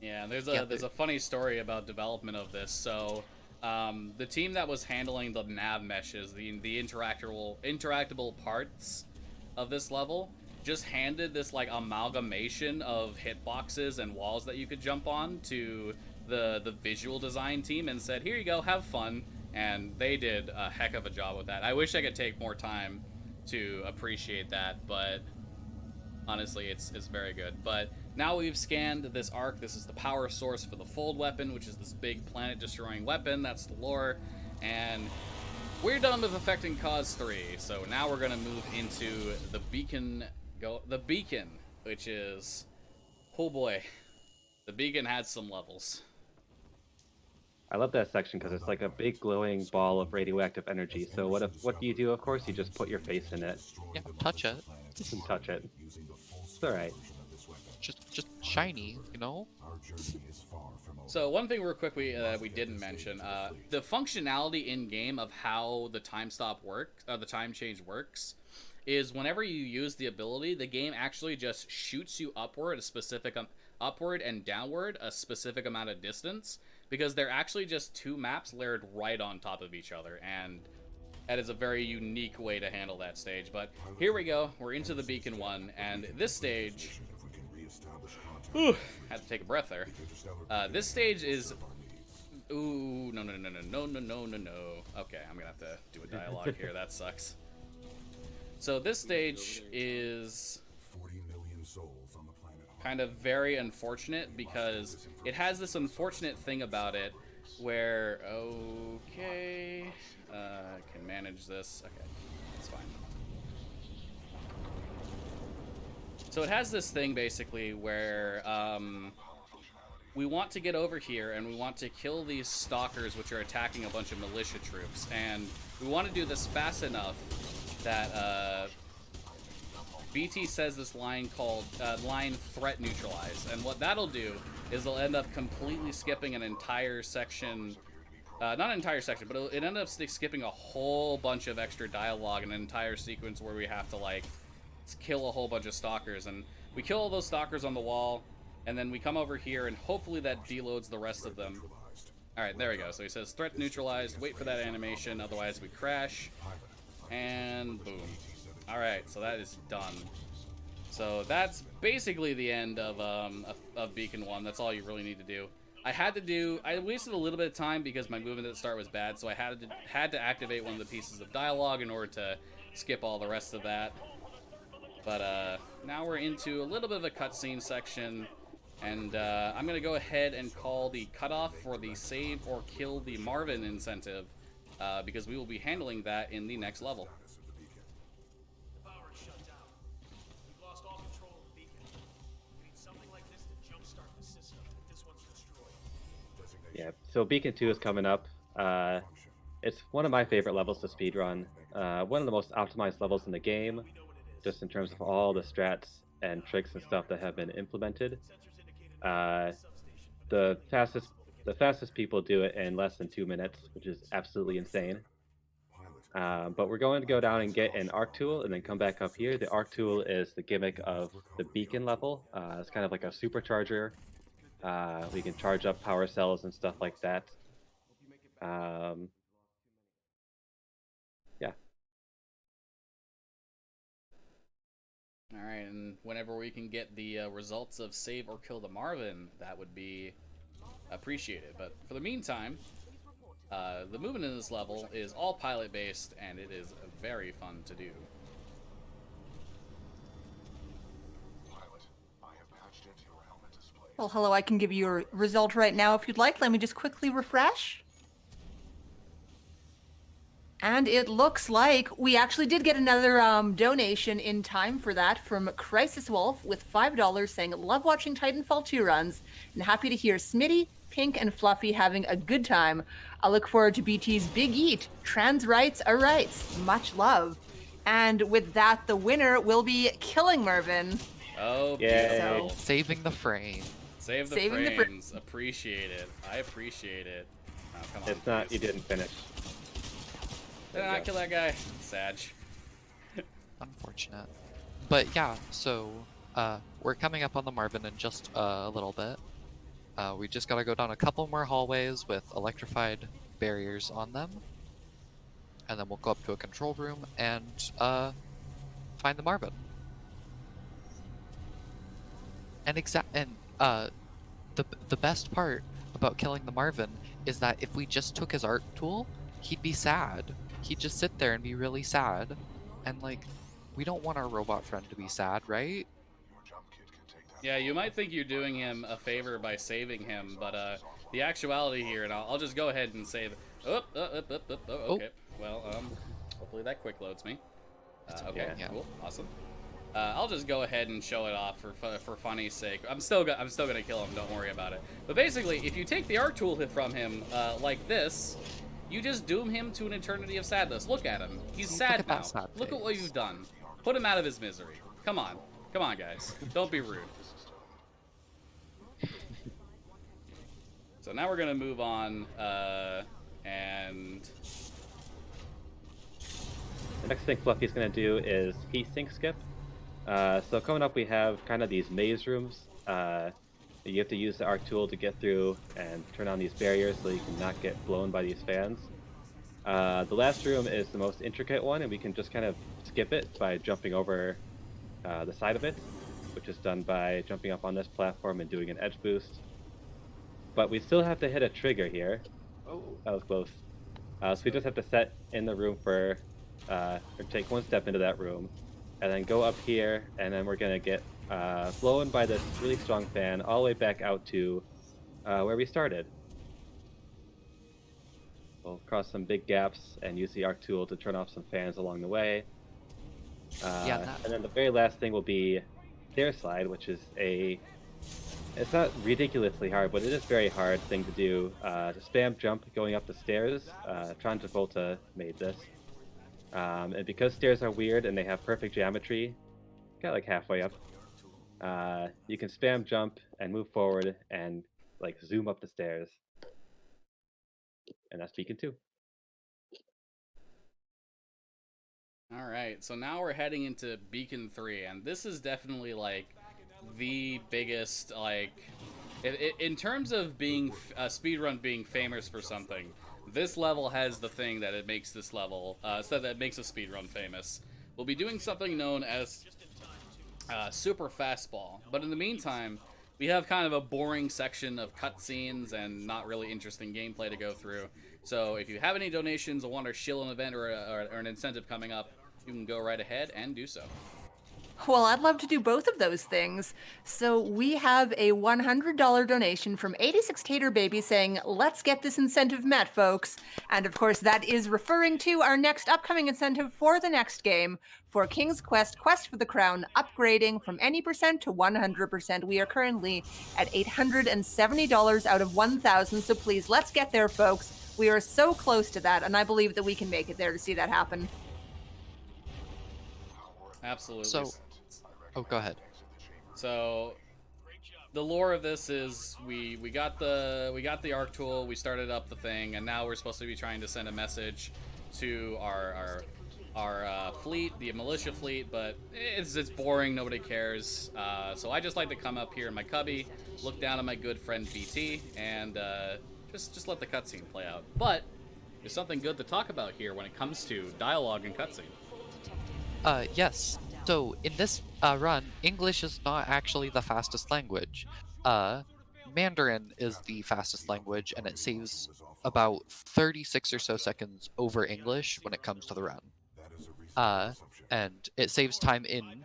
Yeah, there's a funny story about development of this. So, the team that was handling the nav meshes, the interactable parts of this level, just handed this like amalgamation of hitboxes and walls that you could jump on to the visual design team and said, "Here you go, have fun." And they did a heck of a job with that. I wish I could take more time to appreciate that, but honestly, it's very good. But now we've scanned this arc. This is the power source for the fold weapon, which is this big planet-destroying weapon. That's the lore. And we're done with Effect and Cause 3. So now we're going to move into the beacon, which is, oh boy, the beacon had some levels. I love that section because it's like a big glowing ball of radioactive energy. So what do you do? Of course, you just put your face in it. Yeah, touch it. And touch it. It's all right. Just shiny, you know? So one thing real quick we didn't mention, the functionality in game of how the time stop works, the time change works, is whenever you use the ability, the game actually just shoots you upward upward and downward a specific amount of distance, because they're actually just two maps layered right on top of each other, and that is a very unique way to handle that stage. But here we go, we're into the Beacon 1, and this stage, whew, had to take a breath there. This stage is, ooh, no. Okay, I'm gonna have to do a dialogue here, that sucks. So this stage is kind of very unfortunate because it has this unfortunate thing about it where, okay, I can manage this. Okay, that's fine. So it has this thing basically where we want to get over here and we want to kill these stalkers which are attacking a bunch of militia troops, and we want to do this fast enough that BT says this line called threat neutralize, and what that'll do is they'll end up completely skipping an entire section, not an entire section, but it ended up skipping a whole bunch of extra dialogue and an entire sequence where we have to like kill a whole bunch of stalkers, and we kill all those stalkers on the wall, and then we come over here and hopefully that deloads the rest of them. Alright, there we go. So he says threat neutralized, wait for that animation, otherwise we crash, and boom. Alright, so that is done. So that's basically the end of Beacon 1. That's all you really need to do. I wasted a little bit of time because my movement at the start was bad, so I had to activate one of the pieces of dialogue in order to skip all the rest of that. But now we're into a little bit of a cutscene section, and I'm going to go ahead and call the cutoff for the save or kill the Marvin incentive, because we will be handling that in the next level. Yeah, so Beacon 2 is coming up. It's one of my favorite levels to speedrun. One of the most optimized levels in the game, just in terms of all the strats and tricks and stuff that have been implemented. The fastest people do it in less than 2 minutes, which is absolutely insane. But we're going to go down and get an arc tool and then come back up here. The arc tool is the gimmick of the beacon level. It's kind of like a supercharger. We can charge up power cells and stuff like that. Yeah. All right, and whenever we can get the results of save or kill the Marvin, that would be appreciated. But for the meantime, the movement in this level is all pilot based, and it is very fun to do. Well, hello, I can give you your result right now if you'd like. Let me just quickly refresh. And it looks like we actually did get another donation in time for that from Crisis Wolf with $5 saying, love watching Titanfall 2 runs and happy to hear Smitty, Pink, and Fluffy having a good time. I look forward to BT's Big Eat. Trans rights are rights. Much love. And with that, the winner will be Killing Mervin. Oh, Yay. beautiful. Saving the frame. Save the Saving the frames. Appreciate it. I appreciate it. Oh, come on. It's not. please. You didn't finish. Did I not kill that guy? Sag. Unfortunate. But yeah, so we're coming up on the Marvin in just a little bit. We just gotta go down a couple more hallways with electrified barriers on them. And then we'll go up to a control room and find the Marvin. And the best part about killing the Marvin is that if we just took his art tool, he'd be sad. He'd just sit there and be really sad. And like, we don't want our robot friend to be sad, right? Yeah, you might think you're doing him a favor by saving him, but the actuality here, and I'll just go ahead and say that. Okay. Well, hopefully that quick loads me. Okay, yeah. cool, awesome. I'll just go ahead and show it off for funny's sake. I'm still gonna kill him. Don't worry about it. But basically, if you take the art tool from him like this, you just doom him to an eternity of sadness. Look at him. He's sad at now. that sad Look at what face. you've done. Put him out of his misery. Come on, guys. Don't be rude. So now we're gonna move on, and The next thing Fluffy's going to do is heat sink skip. So coming up, we have kind of these maze rooms. You have to use the arc tool to get through and turn on these barriers so you can not get blown by these fans. The last room is the most intricate one, and we can just kind of skip it by jumping over the side of it, which is done by jumping up on this platform and doing an edge boost. But we still have to hit a trigger here. Oh, that was close. So we just have to set in the room for, or take one step into that room, and then go up here, and then we're gonna get blown by this really strong fan all the way back out to where we started. We'll cross some big gaps and use the arc tool to turn off some fans along the way. And then the very last thing will be stair slide, which is it's not ridiculously hard, but it is a very hard thing to do. To spam jump going up the stairs. Tron Travolta made this. And because stairs are weird and they have perfect geometry, got like halfway up, you can spam jump and move forward and like zoom up the stairs. And that's Beacon 2. all right. So now we're heading into Beacon 3, and this is definitely like the biggest, like, in terms of being a speedrun being famous for something, this level has the thing that it makes this level, so that makes a speedrun famous. We'll be doing something known as super fastball, but in the meantime, we have kind of a boring section of cutscenes and not really interesting gameplay to go through. So if you have any donations or want to shill an event or an incentive coming up, you can go right ahead and do so. Well, I'd love to do both of those things. So we have a $100 donation from 86 Tater Baby saying, let's get this incentive met, folks. And of course, that is referring to our next upcoming incentive for the next game for King's Quest, Quest for the Crown, upgrading from any percent to 100%. We are currently at $870 out of 1,000. So please, let's get there, folks. We are so close to that, and I believe that we can make it there to see that happen. Absolutely. So, go ahead. So, the lore of this is we got the arc tool, we started up the thing, and now we're supposed to be trying to send a message to our fleet, the militia fleet, but it's boring. Nobody cares. So I just like to come up here in my cubby, look down at my good friend BT, and just let the cutscene play out. But there's something good to talk about here when it comes to dialogue and cutscene. Yes. So in this run, English is not actually the fastest language. Mandarin is the fastest language, and it saves about 36 or so seconds over English when it comes to the run. And it saves time in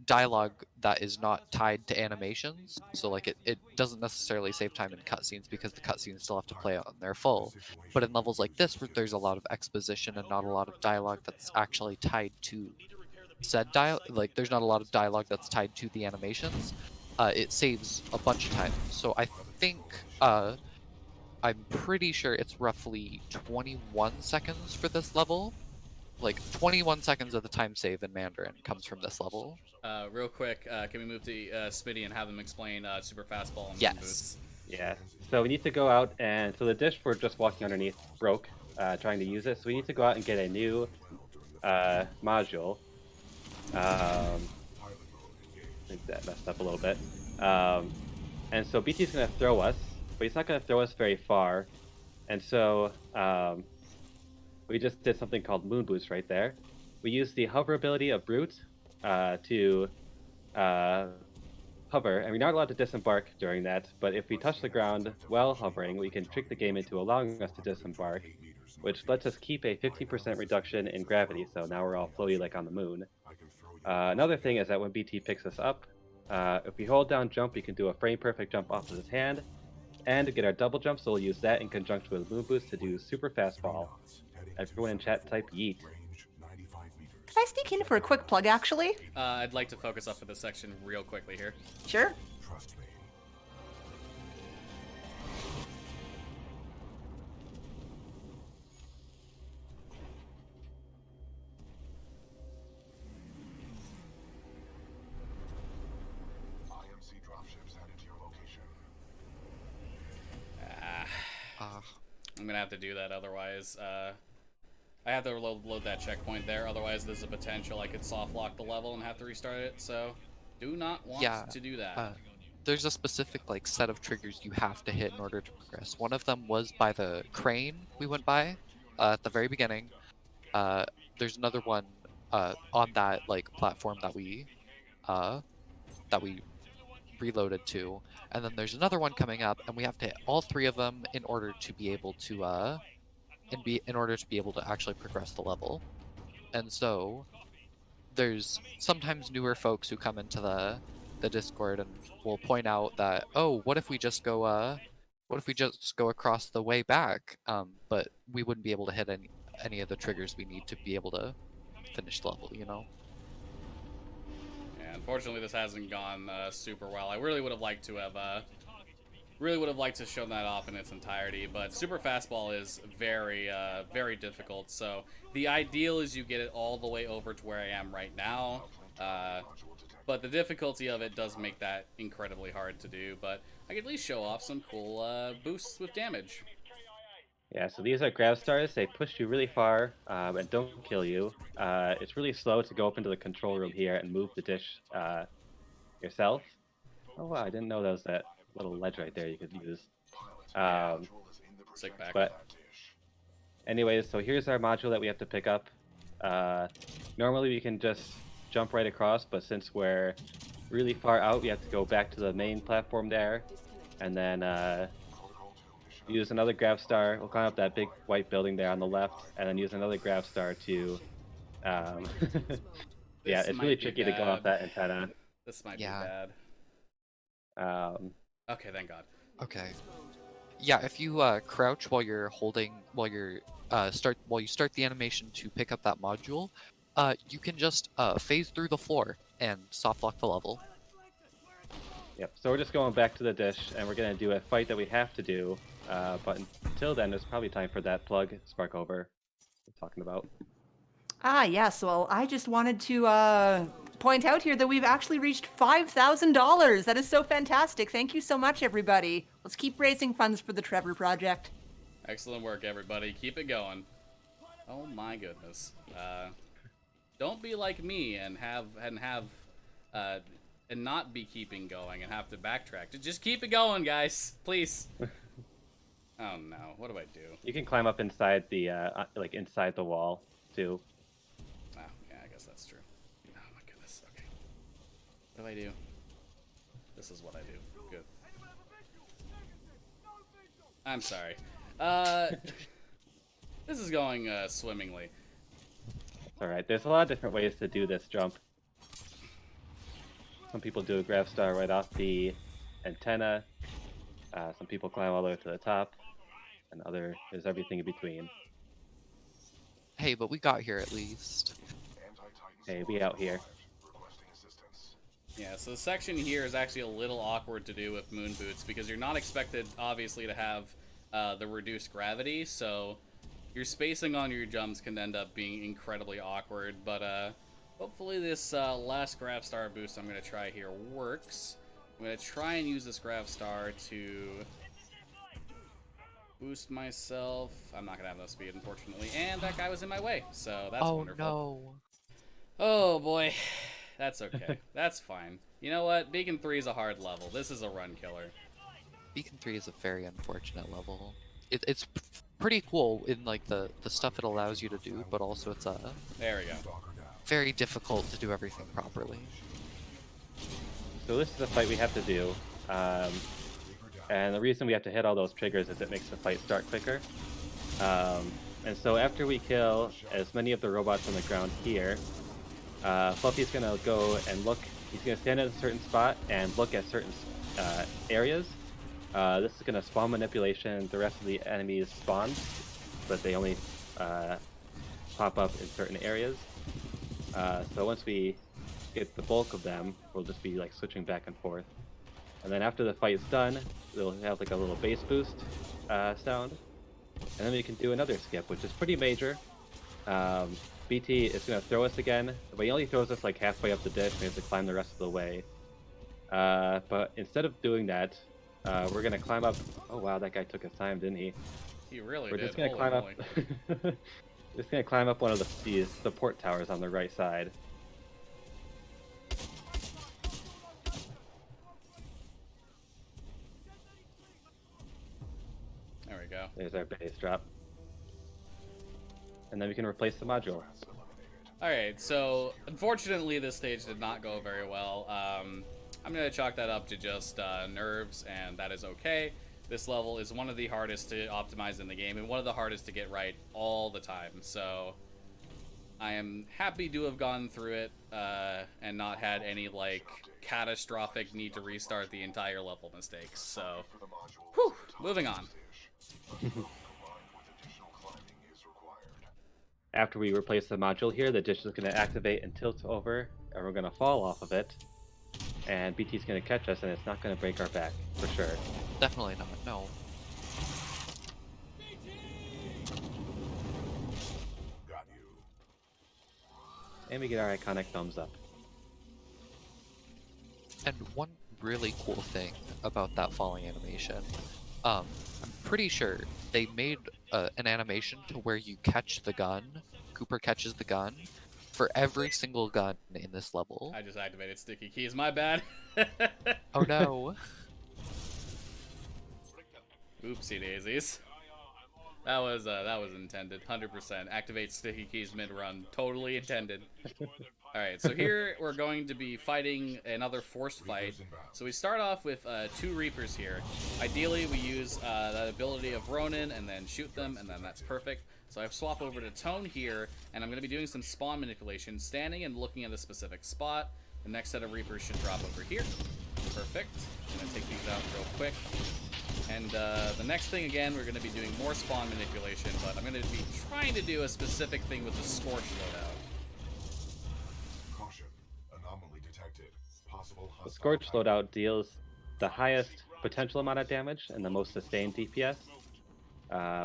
dialogue that is not tied to animations. So like it doesn't necessarily save time in cutscenes because the cutscenes still have to play on their full. But in levels like this, where there's a lot of exposition and not a lot of dialogue that's actually tied to said dialogue, like there's not a lot of dialogue that's tied to the animations, it saves a bunch of time. So I think I'm pretty sure it's roughly 21 seconds for this level. Like 21 seconds of the time save in Mandarin comes from this level. Real quick, can we move to Smitty and have him explain super fastball and Yes. boosts? Yeah. So we need to go out and so the dish we're just walking underneath broke, trying to use it. So we need to go out and get a new module. I think that messed up a little bit. And so BT's going to throw us, but he's not going to throw us very far. And so we just did something called Moon Boost right there. We used the hover ability of Brute to hover, and we're not allowed to disembark during that, but if we touch the ground while hovering, we can trick the game into allowing us to disembark, which lets us keep a 15% reduction in gravity, so now we're all floaty like on the moon. Another thing is that when BT picks us up, if we hold down jump, we can do a frame-perfect jump off of his hand, and to get our double jump, so we'll use that in conjunction with Moon Boost to do super fastball. Everyone in chat type yeet. Can I sneak in for a quick plug, actually? I'd like to focus up for this section real quickly here. Sure. I'm gonna have to do that, otherwise, I have to load that checkpoint there, otherwise there's a potential I could soft lock the level and have to restart it, so do not want to do that. There's a specific like set of triggers you have to hit in order to progress. One of them was by the crane we went by at the very beginning. There's another one on that like platform that we reloaded to, and then there's another one coming up, and we have to hit all three of them in order to be able to in order to be able to actually progress the level. And so there's sometimes newer folks who come into the Discord and will point out that, oh, what if we just go across the way back? But we wouldn't be able to hit any of the triggers we need to be able to finish the level, you know? Yeah, unfortunately this hasn't gone super well. I really would have liked to have shown that off in its entirety, but super fastball is very, very difficult, so the ideal is you get it all the way over to where I am right now, but the difficulty of it does make that incredibly hard to do, but I can at least show off some cool boosts with damage. Yeah, so these are grab stars. They push you really far and don't kill you. It's really slow to go up into the control room here and move the dish yourself. Oh wow, I didn't know there was that little ledge right there you could use. Sick back. But anyways, so here's our module that we have to pick up. Normally we can just jump right across, but since we're really far out, we have to go back to the main platform there, and then use another grab star. We'll climb up that big white building there on the left, and then use another grab star to yeah, it's really tricky to go off that antenna. This might be bad. Okay, thank God. Okay. Yeah, if you crouch while you start the animation to pick up that module, you can just phase through the floor and soft lock the level. Yep. So we're just going back to the dish, and we're gonna do a fight that we have to do. But until then, there's probably time for that plug Sparkover we're talking about. Ah, yes. Well, I just wanted to point out here that we've actually reached $5,000. That is so fantastic. Thank you so much, everybody. Let's keep raising funds for the Trevor Project. Excellent work, everybody. Keep it going. Oh my goodness. Don't be like me and not be keeping going and have to backtrack. Just keep it going, guys, please. Oh no, what do I do? You can climb up inside the like inside the wall too. Oh yeah, I guess that's true. Oh What do I do? This is what I do. Good. I'm sorry. This is going swimmingly. Alright, there's a lot of different ways to do this jump. Some people do a grav star right off the antenna. Some people climb all the way to the top. And there's everything in between. Hey, but we got here at least. Hey, we out here. Yeah, so the section here is actually a little awkward to do with moon boots because you're not expected, obviously, to have the reduced gravity, so your spacing on your jumps can end up being incredibly awkward, but hopefully this last grav star boost I'm going to try here works. I'm going to try and use this grav star to boost myself. I'm not going to have enough speed, unfortunately, and that guy was in my way, so that's wonderful. Oh no. Oh boy. That's okay. That's fine. You know what? Beacon 3 is a hard level. This is a run killer. Beacon 3 is a very unfortunate level. It's pretty cool in like the stuff it allows you to do, but also it's There we go. very difficult to do everything properly. So this is a fight we have to do. And the reason we have to hit all those triggers is it makes the fight start quicker. And so after we kill as many of the robots on the ground here, Fluffy's gonna go and look. He's gonna stand at a certain spot and look at certain areas. This is gonna spawn manipulation the rest of the enemies' spawns, but they only pop up in certain areas. So once we get the bulk of them, we'll just be like switching back and forth. And then after the fight's done, we'll have like a little bass boost sound, and then we can do another skip, which is pretty major. BT is going to throw us again, but he only throws us like halfway up the dish, and we have to climb the rest of the way. But instead of doing that, we're going to climb up. Oh wow, that guy took his time, didn't he? He really We're did. just going to climb up. Just going to climb up one of the port towers on the right side. There we go. There's our base drop. And then we can replace the module. Alright, so unfortunately this stage did not go very well. I'm going to chalk that up to just nerves, and that is okay. This level is one of the hardest to optimize in the game, and one of the hardest to get right all the time. So I am happy to have gone through it and not had any like catastrophic need to restart the entire level mistakes. So, whew, moving on. After we replace the module here, the dish is going to activate and tilt over, and we're going to fall off of it. And BT's going to catch us, and it's not going to break our back, for sure. Definitely not, no. Got you. And we get our iconic thumbs up. And one really cool thing about that falling animation, I'm pretty sure they made an animation to where you catch the gun, Cooper catches the gun, for every single gun in this level. I just activated sticky keys, my bad. Oh no. Oopsie daisies. That was intended, 100%. Activate sticky keys mid-run, totally intended. Alright, so here we're going to be fighting another forced fight. So we start off with 2 Reapers here. Ideally, we use that ability of Ronin and then shoot them, and then that's perfect. So I swap over to Tone here, and I'm going to be doing some spawn manipulation, standing and looking at a specific spot. The next set of Reapers should drop over here. Perfect. I'm going to take these out real quick. And the next thing, again, we're going to be doing more spawn manipulation, but I'm going to be trying to do a specific thing with the Scorch loadout. Caution. Anomaly detected. Possible The Scorch loadout deals the highest potential amount of damage and the most sustained DPS.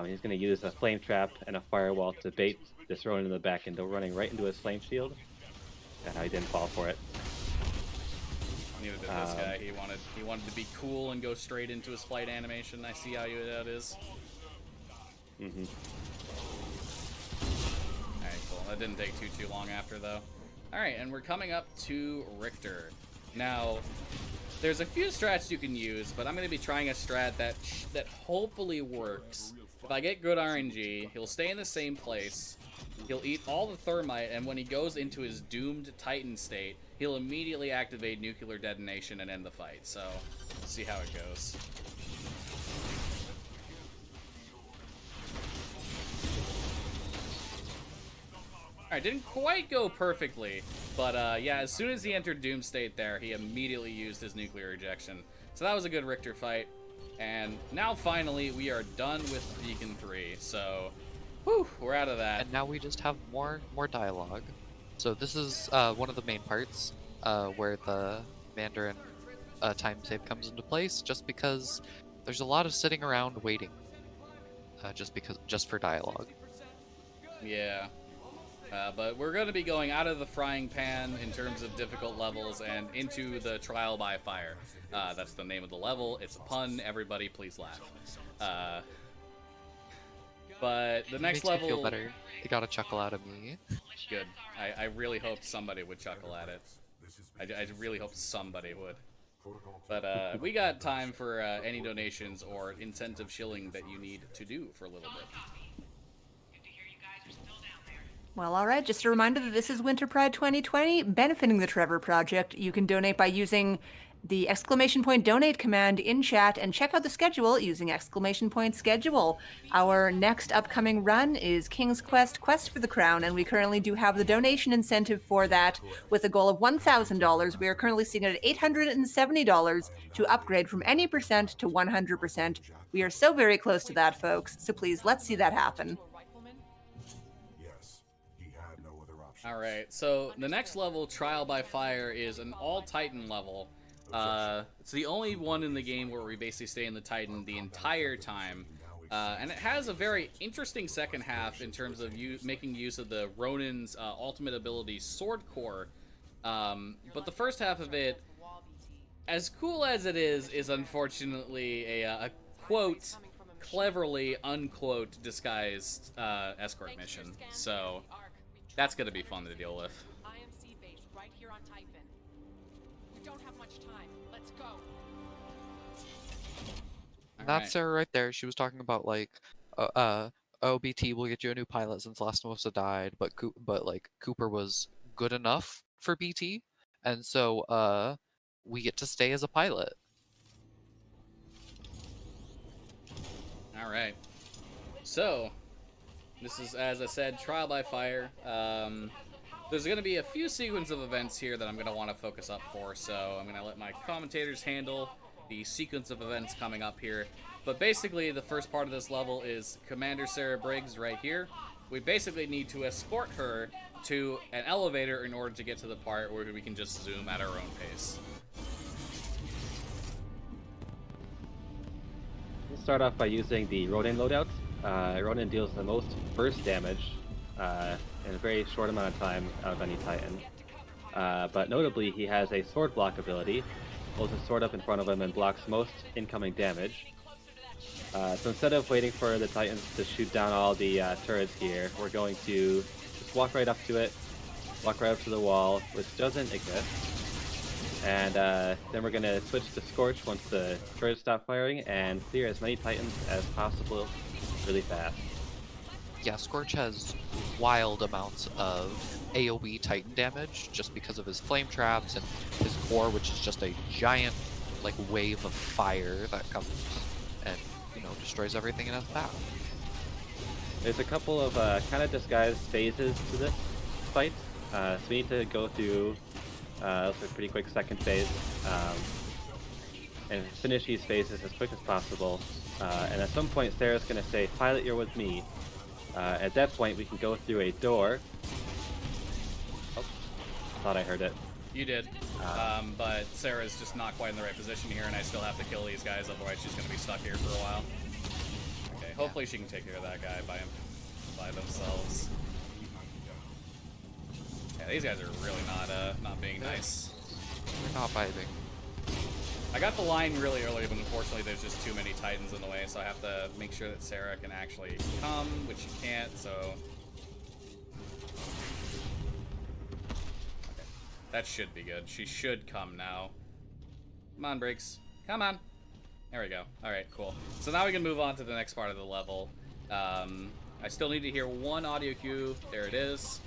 He's going to use a flame trap and a firewall to bait this Ronin in the back into running right into his flame shield. And he didn't fall for it. Neither did this guy. He wanted to be cool and go straight into his flight animation. I see how that is. Mm-hmm. Alright, cool. That didn't take too long after, though. Alright, and we're coming up to Richter. Now, there's a few strats you can use, but I'm going to be trying a strat that hopefully works. If I get good RNG, he'll stay in the same place, He'll eat all the thermite, and when he goes into his doomed Titan state, he'll immediately activate nuclear detonation and end the fight. So, let's see how it goes. Alright, didn't quite go perfectly, but yeah, as soon as he entered Doom State there, he immediately used his nuclear ejection. So that was a good Richter fight, and now finally we are done with Beacon 3, so whew, we're out of that. And now we just have more dialogue. So this is one of the main parts where the Mandarin time save comes into place, just because there's a lot of sitting around waiting, just for dialogue. Yeah. But we're going to be going out of the frying pan in terms of difficult levels and into the trial by fire. That's the name of the level. It's a pun. Everybody, please laugh. But the next Makes level... me feel better. You got a chuckle out of me. Good. I really hoped somebody would chuckle at it. I really hope somebody would. But we got time for any donations or incentive shilling that you need to do for a little bit. Well, all right. Just a reminder that this is Winter Pride 2020, benefiting the Trevor Project. You can donate by using the !donate command in chat and check out the schedule using !schedule. Our next upcoming run is King's Quest: Quest for the Crown, and we currently do have the donation incentive for that with a goal of $1,000. We are currently sitting at $870 to upgrade from any percent to 100%. We are so very close to that, folks. So please, let's see that happen. Alright, so the next level, Trial by Fire, is an all-Titan level. It's the only one in the game where we basically stay in the Titan the entire time. And it has a very interesting second half in terms of making use of the Ronin's ultimate ability, Sword Core. But the first half of it, as cool as it is unfortunately a quote, cleverly unquote disguised escort mission. So... that's gonna be fun to deal with. IMC base right here on Titan. We don't have much time. Let's go. That's Sarah right there. She was talking about like, OBT will get you a new pilot since last of us had died, but like Cooper was good enough for BT, and so we get to stay as a pilot. All right. So. This is, as I said, Trial by Fire. There's going to be a few sequence of events here that I'm going to want to focus up for, so I'm going to let my commentators handle the sequence of events coming up here. But basically, the first part of this level is Commander Sarah Briggs right here. We basically need to escort her to an elevator in order to get to the part where we can just zoom at our own pace. We'll start off by using the Ronin loadout. Ronin deals the most burst damage in a very short amount of time out of any Titan. But notably, he has a sword block ability, holds his sword up in front of him and blocks most incoming damage. So instead of waiting for the Titans to shoot down all the turrets here, we're going to just walk right up to it, walk right up to the wall, which doesn't exist. And then we're going to switch to Scorch once the turrets stop firing and clear as many Titans as possible really fast. Yeah, Scorch has wild amounts of AoE Titan damage just because of his flame traps and his core, which is just a giant like wave of fire that comes and destroys everything in its path. There's a couple of kind of disguised phases to this fight, so we need to go through a pretty quick second phase and finish these phases as quick as possible. And at some point, Sarah's going to say, "Pilot, you're with me." At that point, we can go through a door. Oh, thought I heard it. You did, but Sarah's just not quite in the right position here, and I still have to kill these guys, otherwise she's going to be stuck here for a while. Okay, hopefully she can take care of that guy by themselves. Yeah, these guys are really not being nice. They're not vibing. I got the line really early, but unfortunately there's just too many Titans in the way, so I have to make sure that Sarah can actually come, which she can't, so... okay. That should be good. She should come now. Come on, Briggs. Come on. There we go. Alright, cool. So now we can move on to the next part of the level. I I still need to hear one audio cue. There it is.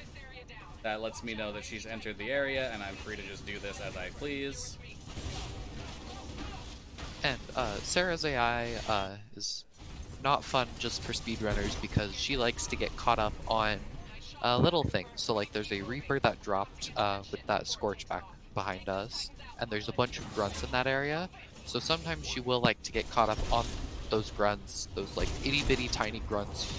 That lets me know that she's entered the area, and I'm free to just do this as I please. And Sarah's AI is not fun just for speedrunners because she likes to get caught up on little things. So like there's a Reaper that dropped with that Scorch back behind us, and there's a bunch of grunts in that area. So sometimes she will like to get caught up on those grunts, those like itty bitty tiny grunts,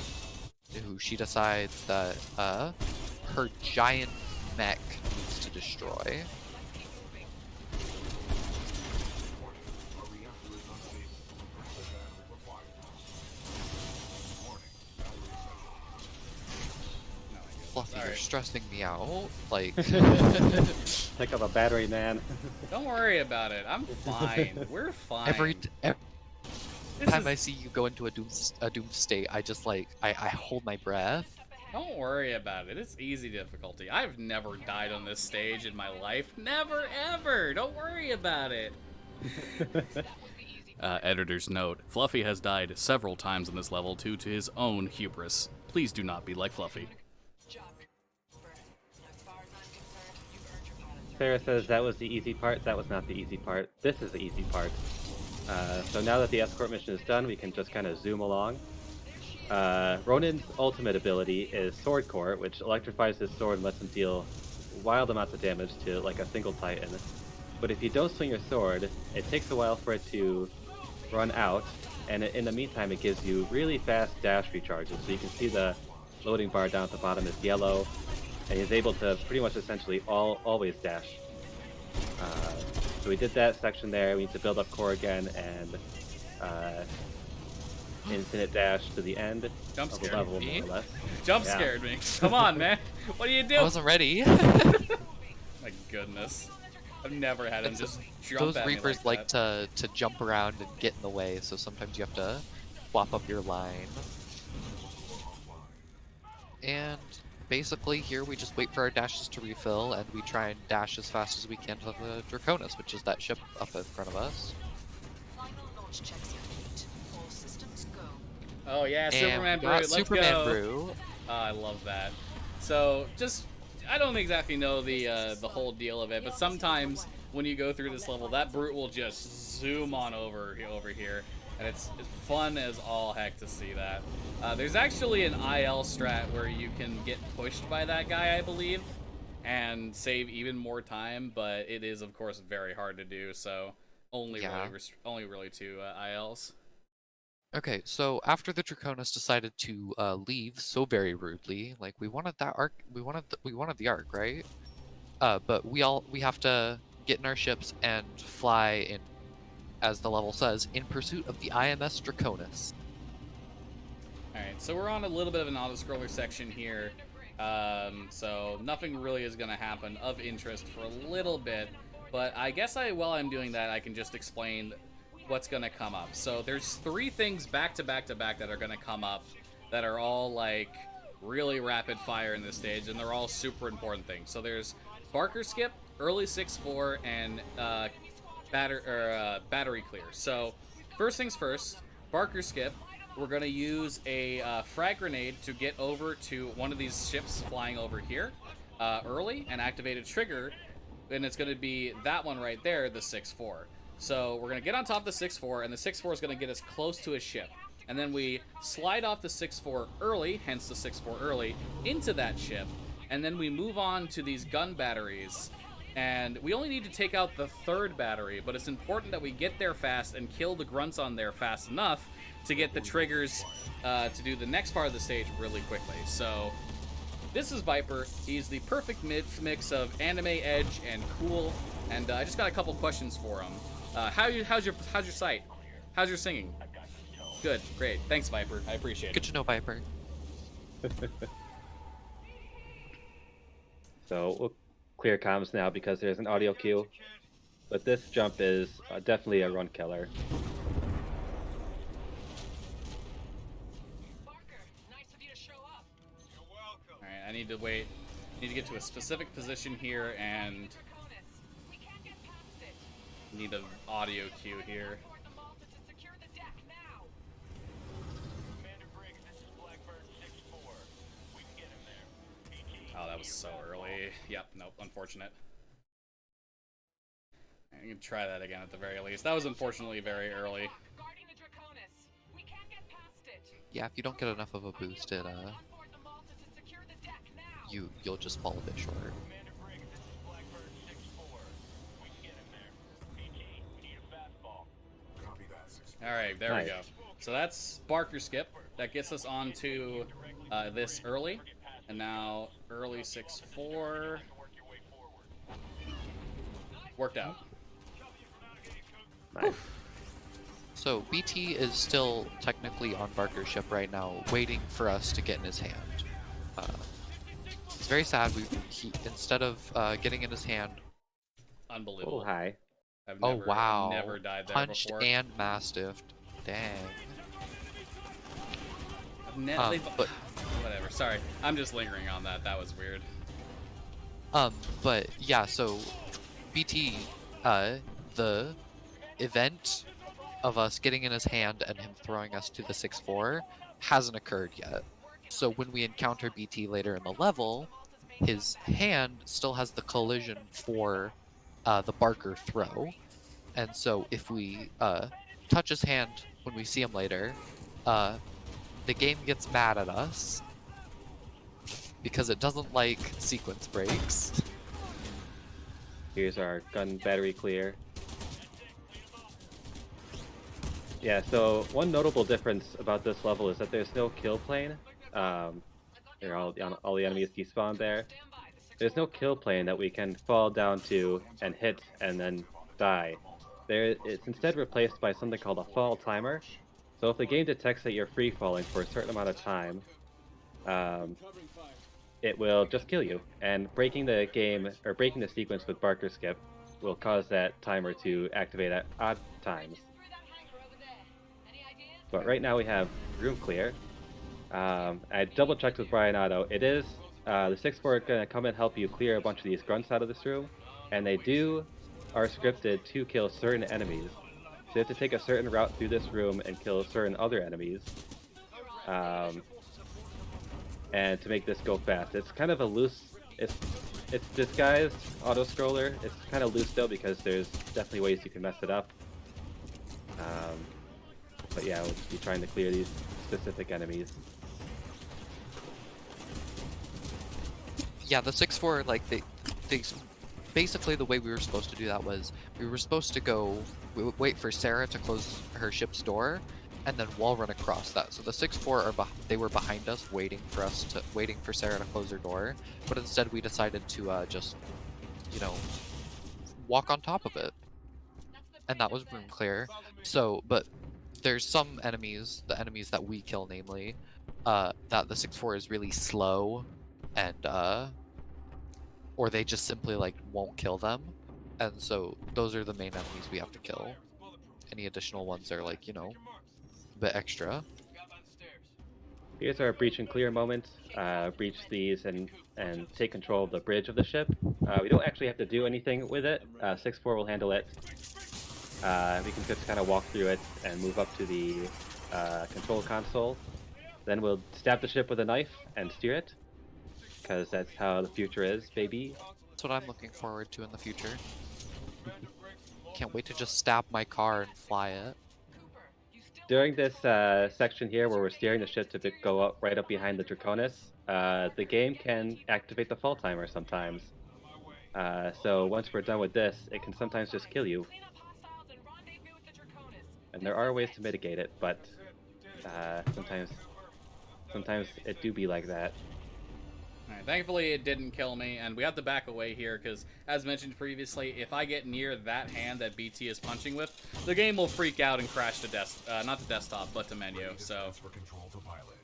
who she decides that her giant mech needs to destroy. Fluffy, you're stressing me out. Like, Pick up a battery, man. Don't worry about it. I'm fine. We're fine. every This time is- I see you go into a doom state, I just like I hold my breath. Don't worry about it. It's easy difficulty. I've never died on this stage in my life. Never, ever. Don't worry about it. Editor's note. Fluffy has died several times in this level due to his own hubris. Please do not be like Fluffy. Sarah says that was the easy part. That was not the easy part. This is the easy part. So now that the escort mission is done, we can just kind of zoom along. Ronin's ultimate ability is Sword Core, which electrifies his sword and lets him deal wild amounts of damage to like a single Titan. But if you don't swing your sword, it takes a while for it to run out, and in the meantime it gives you really fast dash recharges. So you can see the loading bar down at the bottom is yellow, and he's able to pretty much essentially always dash. So we did that section there. We need to build up core again and infinite dash to the end Jump of the scared level, me. more or less. Jump Yeah. scared me. Come on, man. What do you do? I wasn't ready. My goodness. I've never had him It's- just jump Those at me Reapers like like that. to jump around and get in the way, so sometimes you have to swap up your line. And basically here we just wait for our dashes to refill, and we try and dash as fast as we can to the Draconis, which is that ship up in front of us. Final launch checks complete. All systems go. Oh yeah, And Superman we Brew. got Let's Superman go. Brew. Oh, I love that. So just, I don't exactly know the whole deal of it, but sometimes when you go through this level, that brute will just zoom on over here, and it's fun as all heck to see that. There's actually an IL strat where you can get pushed by that guy, I believe, and save even more time, but it is of course very hard to do. So only Yeah. really two ILs. Okay, so after the Draconis decided to leave so very rudely, like we wanted that arc, we wanted the arc, right? But we have to get in our ships and fly in, as the level says, in pursuit of the IMS Draconis. Alright, so we're on a little bit of an auto-scroller section here. So nothing really is going to happen of interest for a little bit. But I guess while I'm doing that, I can just explain what's going to come up. So there's 3 things back to back to back that are going to come up that are all like really rapid fire in this stage, and they're all super important things. So there's Barker Skip, Early 6-4, and Battery Clear. So first things first, Barker Skip. We're going to use a frag grenade to get over to one of these ships flying over here early and activate a trigger, and it's going to be that one right there, the 6-4. So we're going to get on top of the 6-4, and the 6-4 is going to get us close to a ship. And then we slide off the 6-4 early, hence the 6-4 early, into that ship. And then we move on to these gun batteries. And we only need to take out the 3rd battery, but it's important that we get there fast and kill the grunts on there fast enough to get the triggers to do the next part of the stage really quickly. So this is Viper. He's the perfect mix of anime edge and cool. And I just got a couple questions for him. How's your sight? How's your singing? Good, great. Thanks, Viper. I appreciate Good it. to know, Viper. So we'll clear comms now because there's an audio cue. But this jump is definitely a run killer. Barker, nice of you to show up. All right, I need to wait. I need to get to a specific position here and Draconis, we can't get past it. need an audio cue here. Report the Malta to secure the deck now. Commander Briggs, this is Blackbird 6-4. Oh, that was so early. Yep, nope, unfortunate. I'm gonna try that again at the very least. That was unfortunately very early. Guarding the Draconis. We can't get past it. Yeah, if you don't get enough of a boost, it On board the Malta to secure the deck now. you'll just fall a bit short. Commander Briggs, this is Blackbird 6-4. We can get him there. BT, we need a fastball. Copy that, 6. Alright, there Nice. we go. So that's Barker skip. That gets us on to this early. And now early 6-4. Worked out. Nice. So BT is still technically on Barker's ship right now, waiting for us to get in his hand. It's very sad. Instead of getting in his hand. Unbelievable. Oh, hi. I've Oh never, wow! never died there Punched before. and mastiffed. Dang. But Whatever. Sorry, I'm just lingering on that. That was weird. but yeah. So BT, the event of us getting in his hand and him throwing us to the 6-4 hasn't occurred yet. So when we encounter BT later in the level, his hand still has the collision for the Barker throw. And so if we touch his hand when we see him later, the game gets mad at us because it doesn't like sequence breaks. Here's our gun battery clear. Yeah, so one notable difference about this level is that there's no kill plane. There are all the enemies despawn there. There's no kill plane that we can fall down to and hit and then die. It's instead replaced by something called a fall timer. So if the game detects that you're free falling for a certain amount of time, it will just kill you. And breaking the game or breaking the sequence with Barker skip will cause that timer to activate at odd times. But right now we have room clear. I double checked with Brian Otto. It is the 6-4 gonna come and help you clear a bunch of these grunts out of this room, and they are scripted to kill certain enemies. So you have to take a certain route through this room and kill certain other enemies. And to make this go fast. It's kind of a loose, it's disguised auto-scroller. It's kind of loose though because there's definitely ways you can mess it up. But yeah, we'll just be trying to clear these specific enemies. Yeah, the 6-4, like they basically the way we were supposed to do that was we were supposed to wait for Sarah to close her ship's door, and then wall run across that. So the 6-4 they were behind us, waiting for Sarah to close her door. But instead, we decided to just, walk on top of it, and that was room clear. So, but there's some enemies, the enemies that we kill, namely, that the 6-4 is really slow, and or they just simply won't kill them, and so those are the main enemies we have to kill. Any additional ones are a bit extra. Here's our breach and clear moment. Breach these and take control of the bridge of the ship. We don't actually have to do anything with it. 6-4 will handle it. We can just kind of walk through it and move up to the control console. Then we'll stab the ship with a knife and steer it, because that's how the future is, baby. That's what I'm looking forward to in the future. Can't wait to just stab my car and fly it. During this section here where we're steering the ship to go up right up behind the Draconis, the game can activate the fall timer sometimes. So once we're done with this, it can sometimes just kill you. And there are ways to mitigate it, but sometimes it do be like that. Alright, thankfully it didn't kill me, and we have to back away here because, as mentioned previously, if I get near that hand that BT is punching with, the game will freak out and crash to not to desktop, but to menu. So, For control to pilot.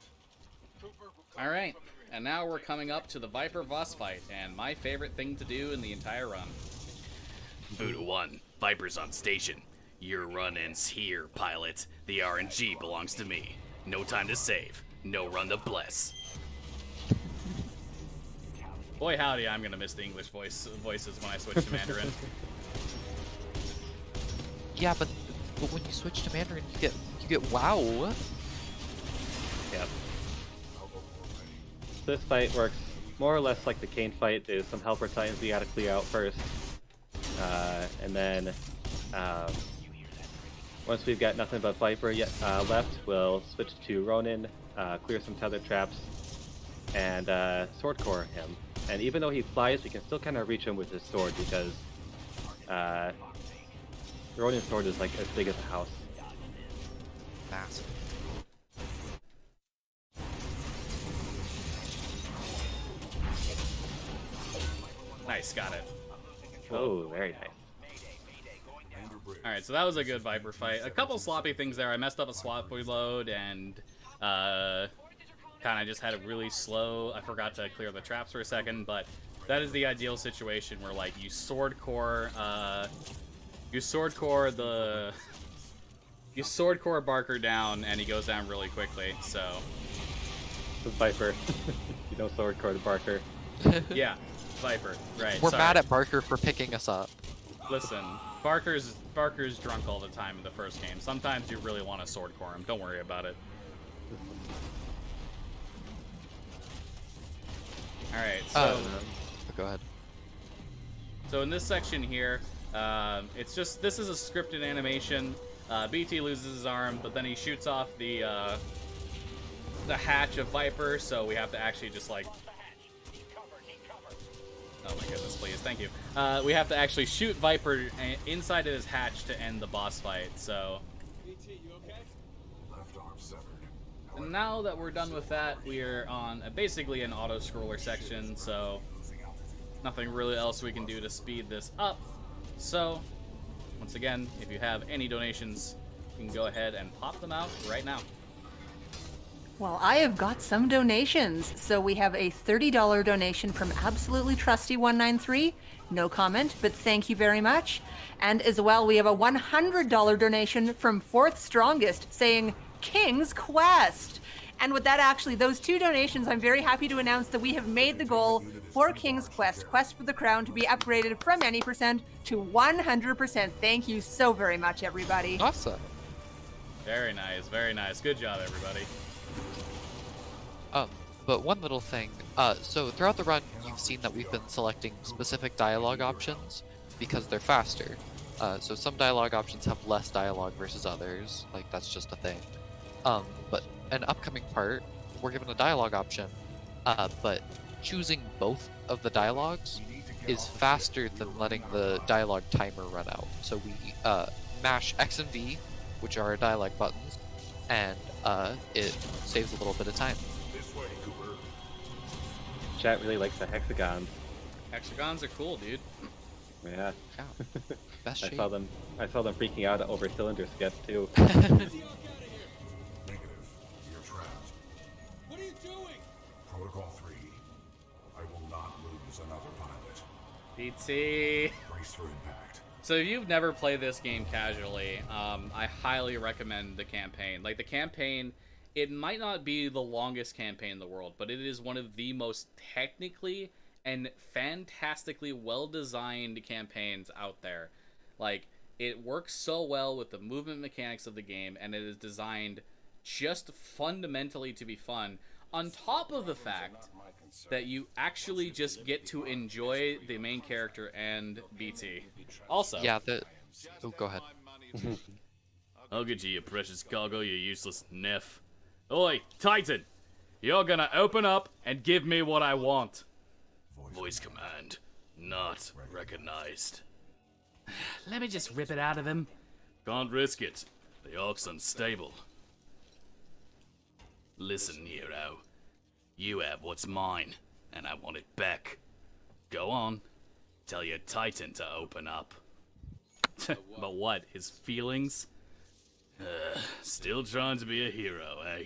alright, and now we're coming up to the Viper Voss fight, and my favorite thing to do in the entire run. Buddha 1, Viper's on station. Your run ends here, pilot. The RNG belongs to me. No time to save. No run to bless. Boy howdy, I'm gonna miss the English voices when I switch to Mandarin. Yeah, but when you switch to Mandarin, you get WoW. Yep. This fight works more or less like the Kane fight. There's some helper titans we gotta clear out first. And then once we've got nothing but Viper yet left, we'll switch to Ronin, clear some tether traps, and sword core him. And even though he flies, we can still kind of reach him with his sword because Ronin's sword is like as big as a house. Massive. Nice, got it. Oh, very nice. Alright, so that was a good Viper fight. A couple sloppy things there. I messed up a swap reload and kind of just had it really slow. I forgot to clear the traps for a second, but that is the ideal situation where like you sword core Barker down and he goes down really quickly. So The Viper. You know, sword core to Barker. yeah, Viper. Right. We're sorry. mad at Barker for picking us up. Listen, Barker's drunk all the time in the first game. Sometimes you really want to sword core him. Don't worry about it. Alright, so Go ahead. so in this section here, it's just this is a scripted animation. BT loses his arm, but then he shoots off the hatch of Viper, so we have to actually just like oh my goodness, please, thank you. We have to actually shoot Viper inside of his hatch to end the boss fight, so... Left arm severed. And now that we're done with that, we are on basically an auto-scroller section, so... Nothing really else we can do to speed this up. So, once again, if you have any donations, you can go ahead and pop them out right now. Well, I have got some donations. So we have a $30 donation from Absolutely Trusty 193. No comment, but thank you very much. And as well, we have a $100 donation from Fourth Strongest saying King's Quest. And with that, actually, those two donations, I'm very happy to announce that we have made the goal for King's Quest, Quest for the Crown, to be upgraded from any percent to 100%. Thank you so very much, everybody. Awesome. Very nice, very nice. Good job, everybody. But one little thing, so throughout the run, you've seen that we've been selecting specific dialogue options because they're faster. So some dialogue options have less dialogue versus others, like that's just a thing. But an upcoming part, we're given a dialogue option, but choosing both of the dialogues is faster than letting the dialogue timer run out. So we mash X and V, which are our dialogue buttons, and it saves a little bit of time. This way, Cooper. Chat really likes the hexagons. Hexagons are cool, dude. Yeah. Yeah. Best I shape. saw them freaking out over cylinder sketch too. Negative. You're trapped. What are you doing? Protocol 3. I will not lose another pilot. BT. Brace for impact. So if you've never played this game casually, I highly recommend the campaign. Like, the campaign, it might not be the longest campaign in the world, but it is one of the most technically and fantastically well-designed campaigns out there. Like, it works so well with the movement mechanics of the game, and it is designed just fundamentally to be fun, on top of the fact that you actually just get to enjoy the main character and BT. Also, Yeah, oh, go ahead. I'll get you, you precious cargo, you useless neff. Oi, Titan! You're gonna open up and give me what I want. Voice command. Not recognized. Let me just rip it out of him. Can't risk it. The Ark's unstable. Listen, hero. You have what's mine, and I want it back. Go on. Tell your Titan to open up. But what? His feelings? Still trying to be a hero, eh?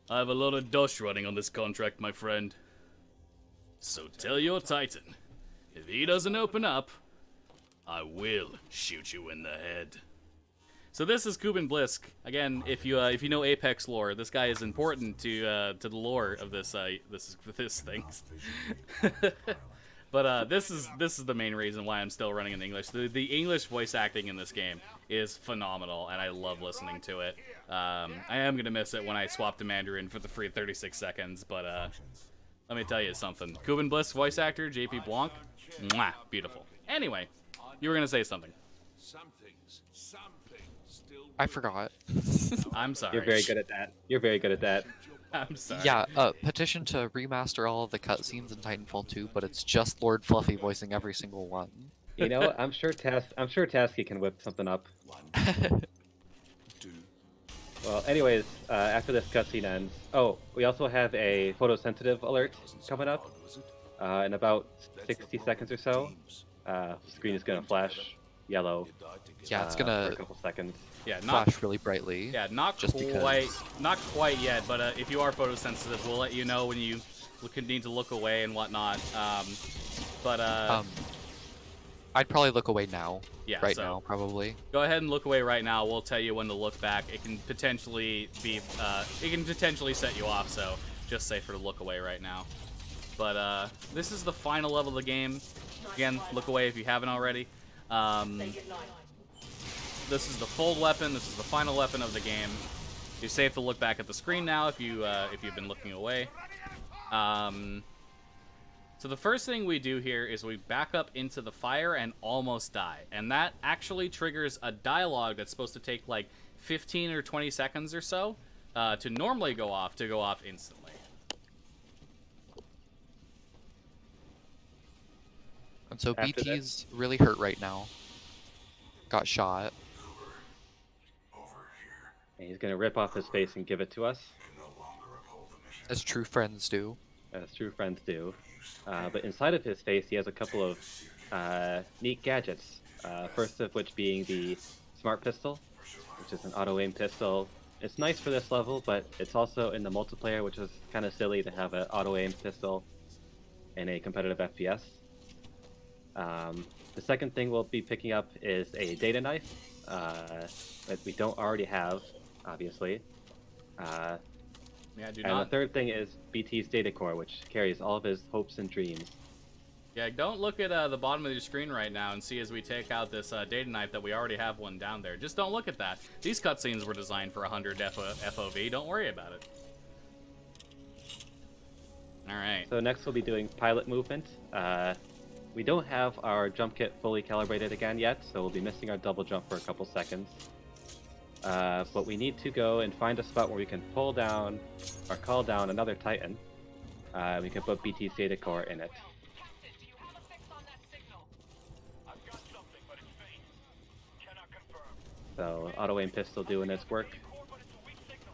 I have a lot of dosh running on this contract, my friend. So tell your Titan, if he doesn't open up, I will shoot you in the head. So this is Kuben Blisk. Again, if you know Apex lore, this guy is important to the lore of this thing. But this is the main reason why I'm still running in English. The English voice acting in this game is phenomenal, and I love listening to it. I am gonna miss it when I swap to Mandarin for the free 36 seconds, but Let me tell you something. Cuban Bliss voice actor, JP Blanc, mwah, beautiful. Anyway, you were gonna say something. I forgot. I'm sorry. You're very good at that. You're very good at that. I'm sorry. Yeah, petition to remaster all of the cutscenes in Titanfall 2, but it's just LordFluffy voicing every single one. You know, I'm sure Tasky can whip something up. Well, anyways, after this cutscene ends, oh, we also have a photosensitive alert coming up. In about 60 seconds or so, the screen is gonna flash yellow. Yeah, it's for gonna a couple seconds. Yeah, not flash really brightly. yeah, not just quite, because. not quite yet. But if you are photosensitive, we'll let you know when you need to look away and whatnot. I'd probably look away now. Yeah, right so now, probably. go ahead and look away right now. We'll tell you when to look back. It can potentially be, it can potentially set you off. So just safer to look away right now. But this is the final level of the game. Again, look away if you haven't already. This is the fold weapon. This is the final weapon of the game. You're safe to look back at the screen now if you've been looking away. So the first thing we do here is we back up into the fire and almost die. And that actually triggers a dialogue that's supposed to take like 15 or 20 seconds or so to normally go off, instantly. And so After that- BT's really hurt right now. Got shot. And he's gonna rip off his face and give it to us, As true friends do. as true friends do. But inside of his face, he has a couple of neat gadgets. First of which being the Smart Pistol, which is an auto-aim pistol. It's nice for this level, but it's also in the multiplayer, which is kind of silly to have an auto-aim pistol in a competitive FPS. The second thing we'll be picking up is a data knife that we don't already have, obviously. Yeah, do And not. the third thing is BT's data core, which carries all of his hopes and dreams. Yeah, don't look at the bottom of your screen right now and see as we take out this data knife that we already have one down there. Just don't look at that. These cutscenes were designed for 100 FOV. Don't worry about it. All right. So next we'll be doing pilot movement. We don't have our jump kit fully calibrated again yet, so we'll be missing our double jump for a couple seconds. But we need to go and find a spot where we can pull down or call down another Titan. We can put BT's data core in it. Captain, do you have a fix on that signal? I've got something, but it's faint. Cannot confirm. So auto aim pistol doing its work. Core, but it's a weak signal.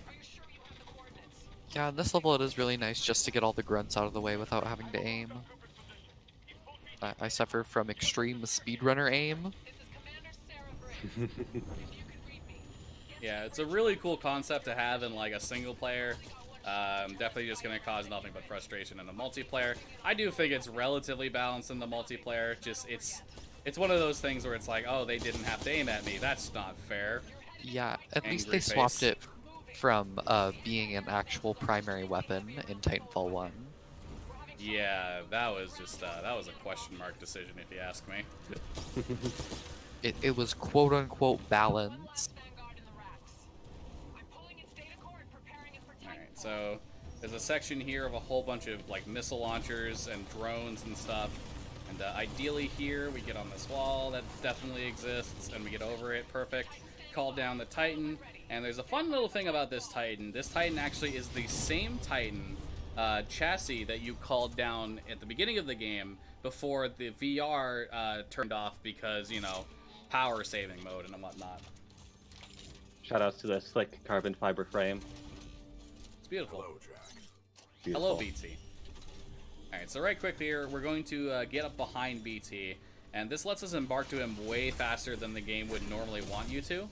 Are you sure you have the coordinates? Yeah, in this level it is really nice just to get all the grunts out of the way without having to aim. I suffer from extreme speedrunner aim. This is Commander Sarah Briggs. If you can read me, Yeah, it's a really cool concept to have in like a single player. Definitely just going to cause nothing but frustration in the multiplayer. I do think it's relatively balanced in the multiplayer. Just it's one of those things where it's like, oh, they didn't have to aim at me. That's not fair. Yeah, at least Angry they swapped face. it from being an actual primary weapon in Titanfall 1. Yeah, that was just that was a question mark decision if you ask me. It was quote-unquote balanced. Vanguard in the racks. I'm pulling its data core and preparing it for All Titanfall. right, so there's a section here of a whole bunch of like missile launchers and drones and stuff. And ideally here we get on this wall that definitely exists and we get over it. Perfect. Call down the Titan. And there's a fun little thing about this Titan. This Titan actually is the same Titan chassis that you called down at the beginning of the game before the VR turned off because, you know, power saving mode and whatnot. Shoutouts to the slick carbon fiber frame. It's beautiful. Beautiful. Hello, BT. Alright, so right quick here, we're going to get up behind BT, and this lets us embark to him way faster than the game would normally want you to.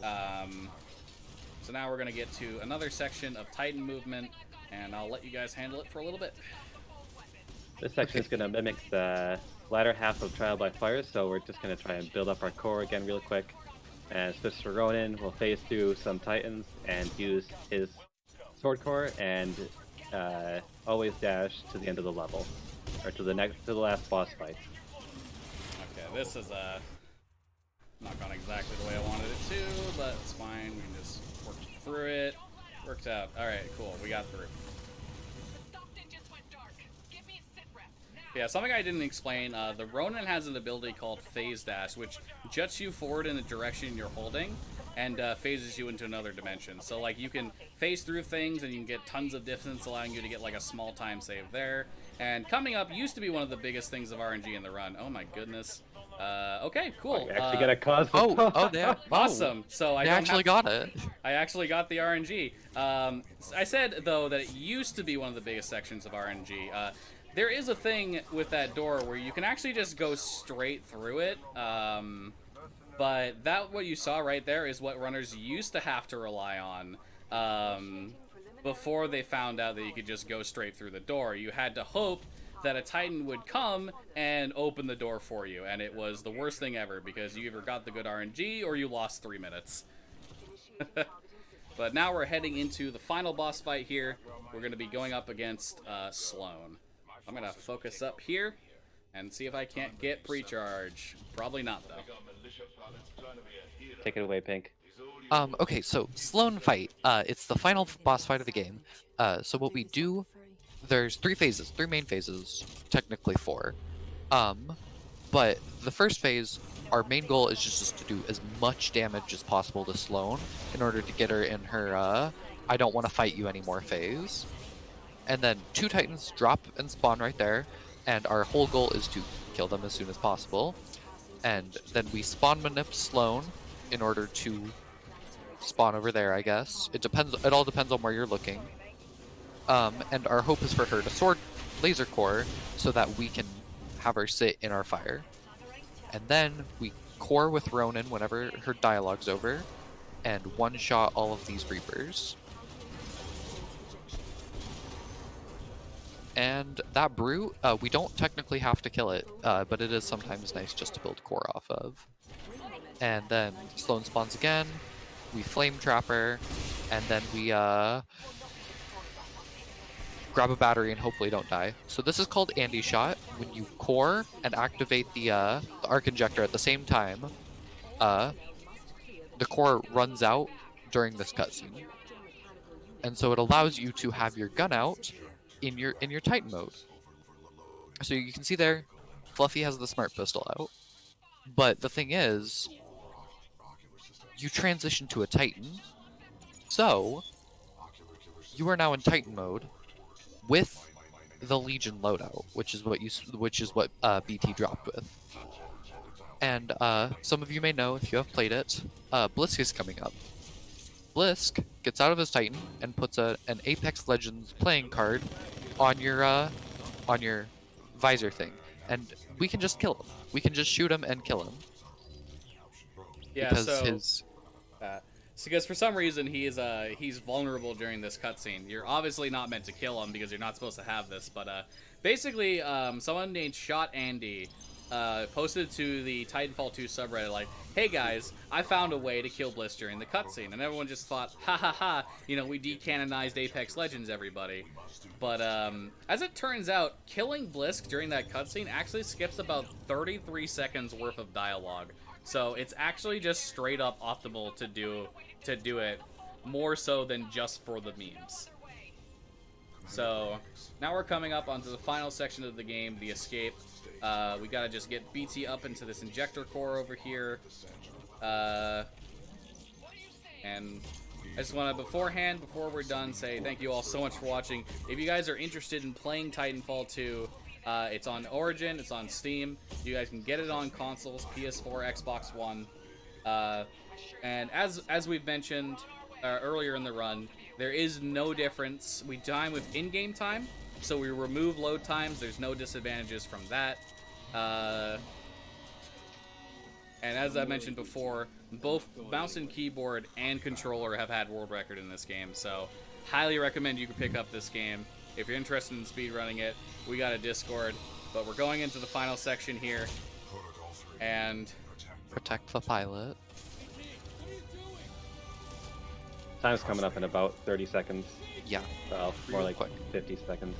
So now we're going to get to another section of Titan movement, and I'll let you guys handle it for a little bit. This section is going to mimic the latter half of Trial by Fire, so we're just going to try and build up our core again real quick. And switch to Ronin, we'll phase through some Titans and use his sword core and always dash to the end of the level, or to the last boss fight. Okay, this is not gone exactly the way I wanted it to, but it's fine. We can just work through it. Worked out. Alright, cool. We got through. Yeah, something I didn't explain, the Ronin has an ability called Phase Dash, which juts you forward in the direction you're holding, and phases you into another dimension. So, like, you can phase through things, and you can get tons of distance, allowing you to get, like, a small time save there. And coming up used to be one of the biggest things of RNG in the run. Oh my goodness. Okay, cool. You actually gonna cause the Awesome. So I They don't actually got it. I actually got the RNG. I said, though, that it used to be one of the biggest sections of RNG. There is a thing with that door where you can actually just go straight through it. But what you saw right there is what runners used to have to rely on before they found out that you could just go straight through the door. You had to hope that a Titan would come and open the door for you, and it was the worst thing ever because you either got the good RNG or you lost 3 minutes. But now we're heading into the final boss fight here. We're going to be going up against Sloan. I'm going to focus up here and see if I can't get pre-charge. Probably not, though. Take it away, Pink. Okay, so Sloan fight. It's the final boss fight of the game. So what we do, there's 3 main phases, technically 4. But the first phase, our main goal is just to do as much damage as possible to Sloan in order to get her in her I don't want to fight you anymore phase. And then 2 Titans drop and spawn right there, and our whole goal is to kill them as soon as possible. And then we spawn manip Sloan in order to spawn over there, I guess. It all depends on where you're looking. And our hope is for her to sword laser core so that we can have her sit in our fire. And then we core with Ronin whenever her dialogue's over, and one-shot all of these Reapers. And that brute, we don't technically have to kill it, but it is sometimes nice just to build core off of. And then Sloan spawns again, we flame trap her, and then we grab a battery and hopefully don't die. So this is called Andy Shot. When you core and activate the arc injector at the same time, the core runs out during this cutscene. And so it allows you to have your gun out in your Titan mode. So you can see there, Fluffy has the smart pistol out. But the thing is, you transition to a Titan, so you are now in Titan mode with the Legion loadout, which is what BT dropped with. And some of you may know if you have played it, Blisk is coming up. Blisk gets out of his Titan and puts an Apex Legends playing card on your visor thing, and we can just kill him. We can just shoot him and kill him. Yeah, because because for some reason he's vulnerable during this cutscene. You're obviously not meant to kill him because you're not supposed to have this, but basically someone named Shot Andy posted to the Titanfall 2 subreddit like, hey guys, I found a way to kill Bliss during the cutscene, and everyone just thought, ha ha ha, we decanonized Apex Legends, everybody. But as it turns out, killing Blisk during that cutscene actually skips about 33 seconds worth of dialogue. So it's actually just straight up optimal to do it, more so than just for the memes. So now we're coming up onto the final section of the game, the escape. We gotta just get BT up into this injector core over here. And I just want to, before we're done, say thank you all so much for watching. If you guys are interested in playing Titanfall 2, it's on Origin, it's on Steam. You guys can get it on consoles, PS4, Xbox One. And as we've mentioned earlier in the run, there is no difference. We time with in-game time, so we remove load times. There's no disadvantages from that. And as I mentioned before, both mouse and keyboard and controller have had world record in this game, so highly recommend you can pick up this game. If you're interested in speedrunning it, we got a Discord, but we're going into the final section here, and protect the pilot. Time's coming up in about 30 seconds. Yeah. Well, more like 50 seconds.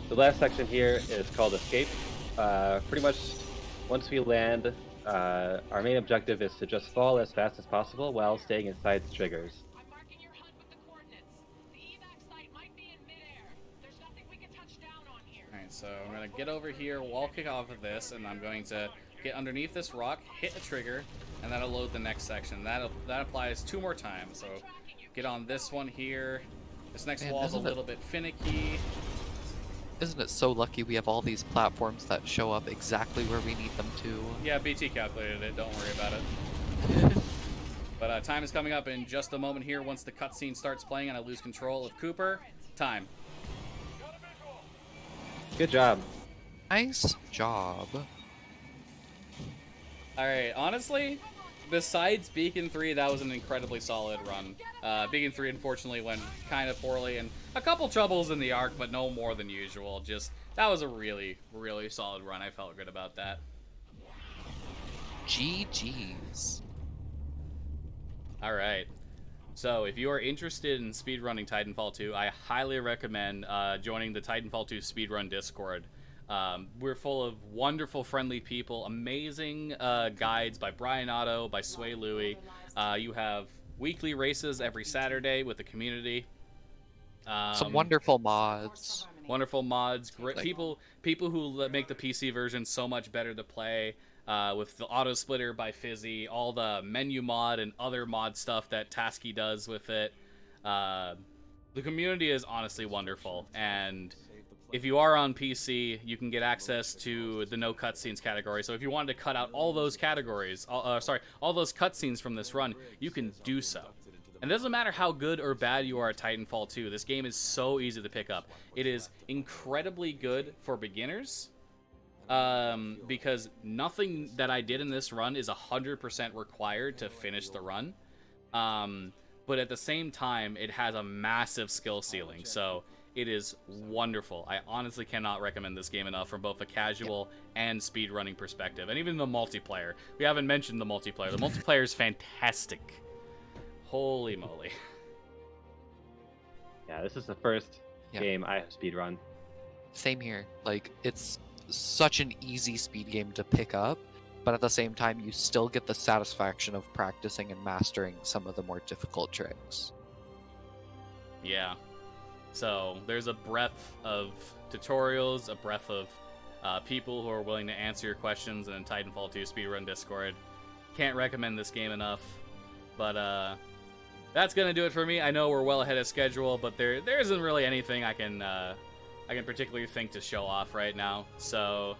The last section here is called Escape. Pretty much, once we land, our main objective is to just fall as fast as possible while staying inside the triggers. I'm marking your HUD with the coordinates. The evac site might be in midair. There's nothing we can touch down on here. Alright, So I'm going to get over here, wall kick off of this, and I'm going to get underneath this rock, hit the trigger, and that'll load the next section. That applies 2 more times. So get on this one here. This next Man, wall's a isn't it- little bit finicky. Isn't it so lucky we have all these platforms that show up exactly where we need them to? Yeah, BT calculated it. Don't worry about it. But time is coming up in just a moment here. Once the cutscene starts playing and I lose control of Cooper, time. Good job. Nice job. Alright, honestly, besides Beacon 3, that was an incredibly solid run. Beacon 3 unfortunately went kind of poorly, and a couple troubles in the arc, but no more than usual. Just, that was a really, really solid run. I felt good about that. GG's. Alright, so if you are interested in speedrunning Titanfall 2, I highly recommend joining the Titanfall 2 speedrun Discord. We're full of wonderful, friendly people, amazing guides by Brian Otto, by Sway Louie. You have weekly races every Saturday with the community. Some wonderful mods. Wonderful mods, great Like- people who make the PC version so much better to play. With the auto splitter by Fizzy, all the menu mod and other mod stuff that Tasky does with it. The community is honestly wonderful, and if you are on PC, you can get access to the no cutscenes category. So if you wanted to cut out all those categories, all those cutscenes from this run, you can do so. And it doesn't matter how good or bad you are at Titanfall 2, this game is so easy to pick up. It is incredibly good for beginners, because nothing that I did in this run is 100% required to finish the run. But at the same time, it has a massive skill ceiling, so it is wonderful. I honestly cannot recommend this game enough from both a casual and speedrunning perspective, and even the multiplayer. We haven't mentioned the multiplayer. The multiplayer is fantastic. Holy moly. Yeah, this is the first Yeah. game I have speedrun. Same here. Like, it's such an easy speed game to pick up, but at the same time, you still get the satisfaction of practicing and mastering some of the more difficult tricks. Yeah. So there's a breadth of tutorials, a breadth of people who are willing to answer your questions in Titanfall 2 Speedrun Discord. Can't recommend this game enough. But that's gonna do it for me. I know we're well ahead of schedule, but there isn't really anything I can particularly think to show off right now. So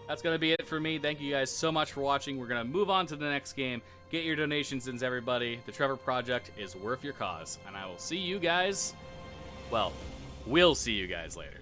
that's gonna be it for me. Thank you guys so much for watching. We're gonna move on to the next game. Get your donations in, everybody. The Trevor Project is worth your cause, and I will see you guys. Well, we'll see you guys later.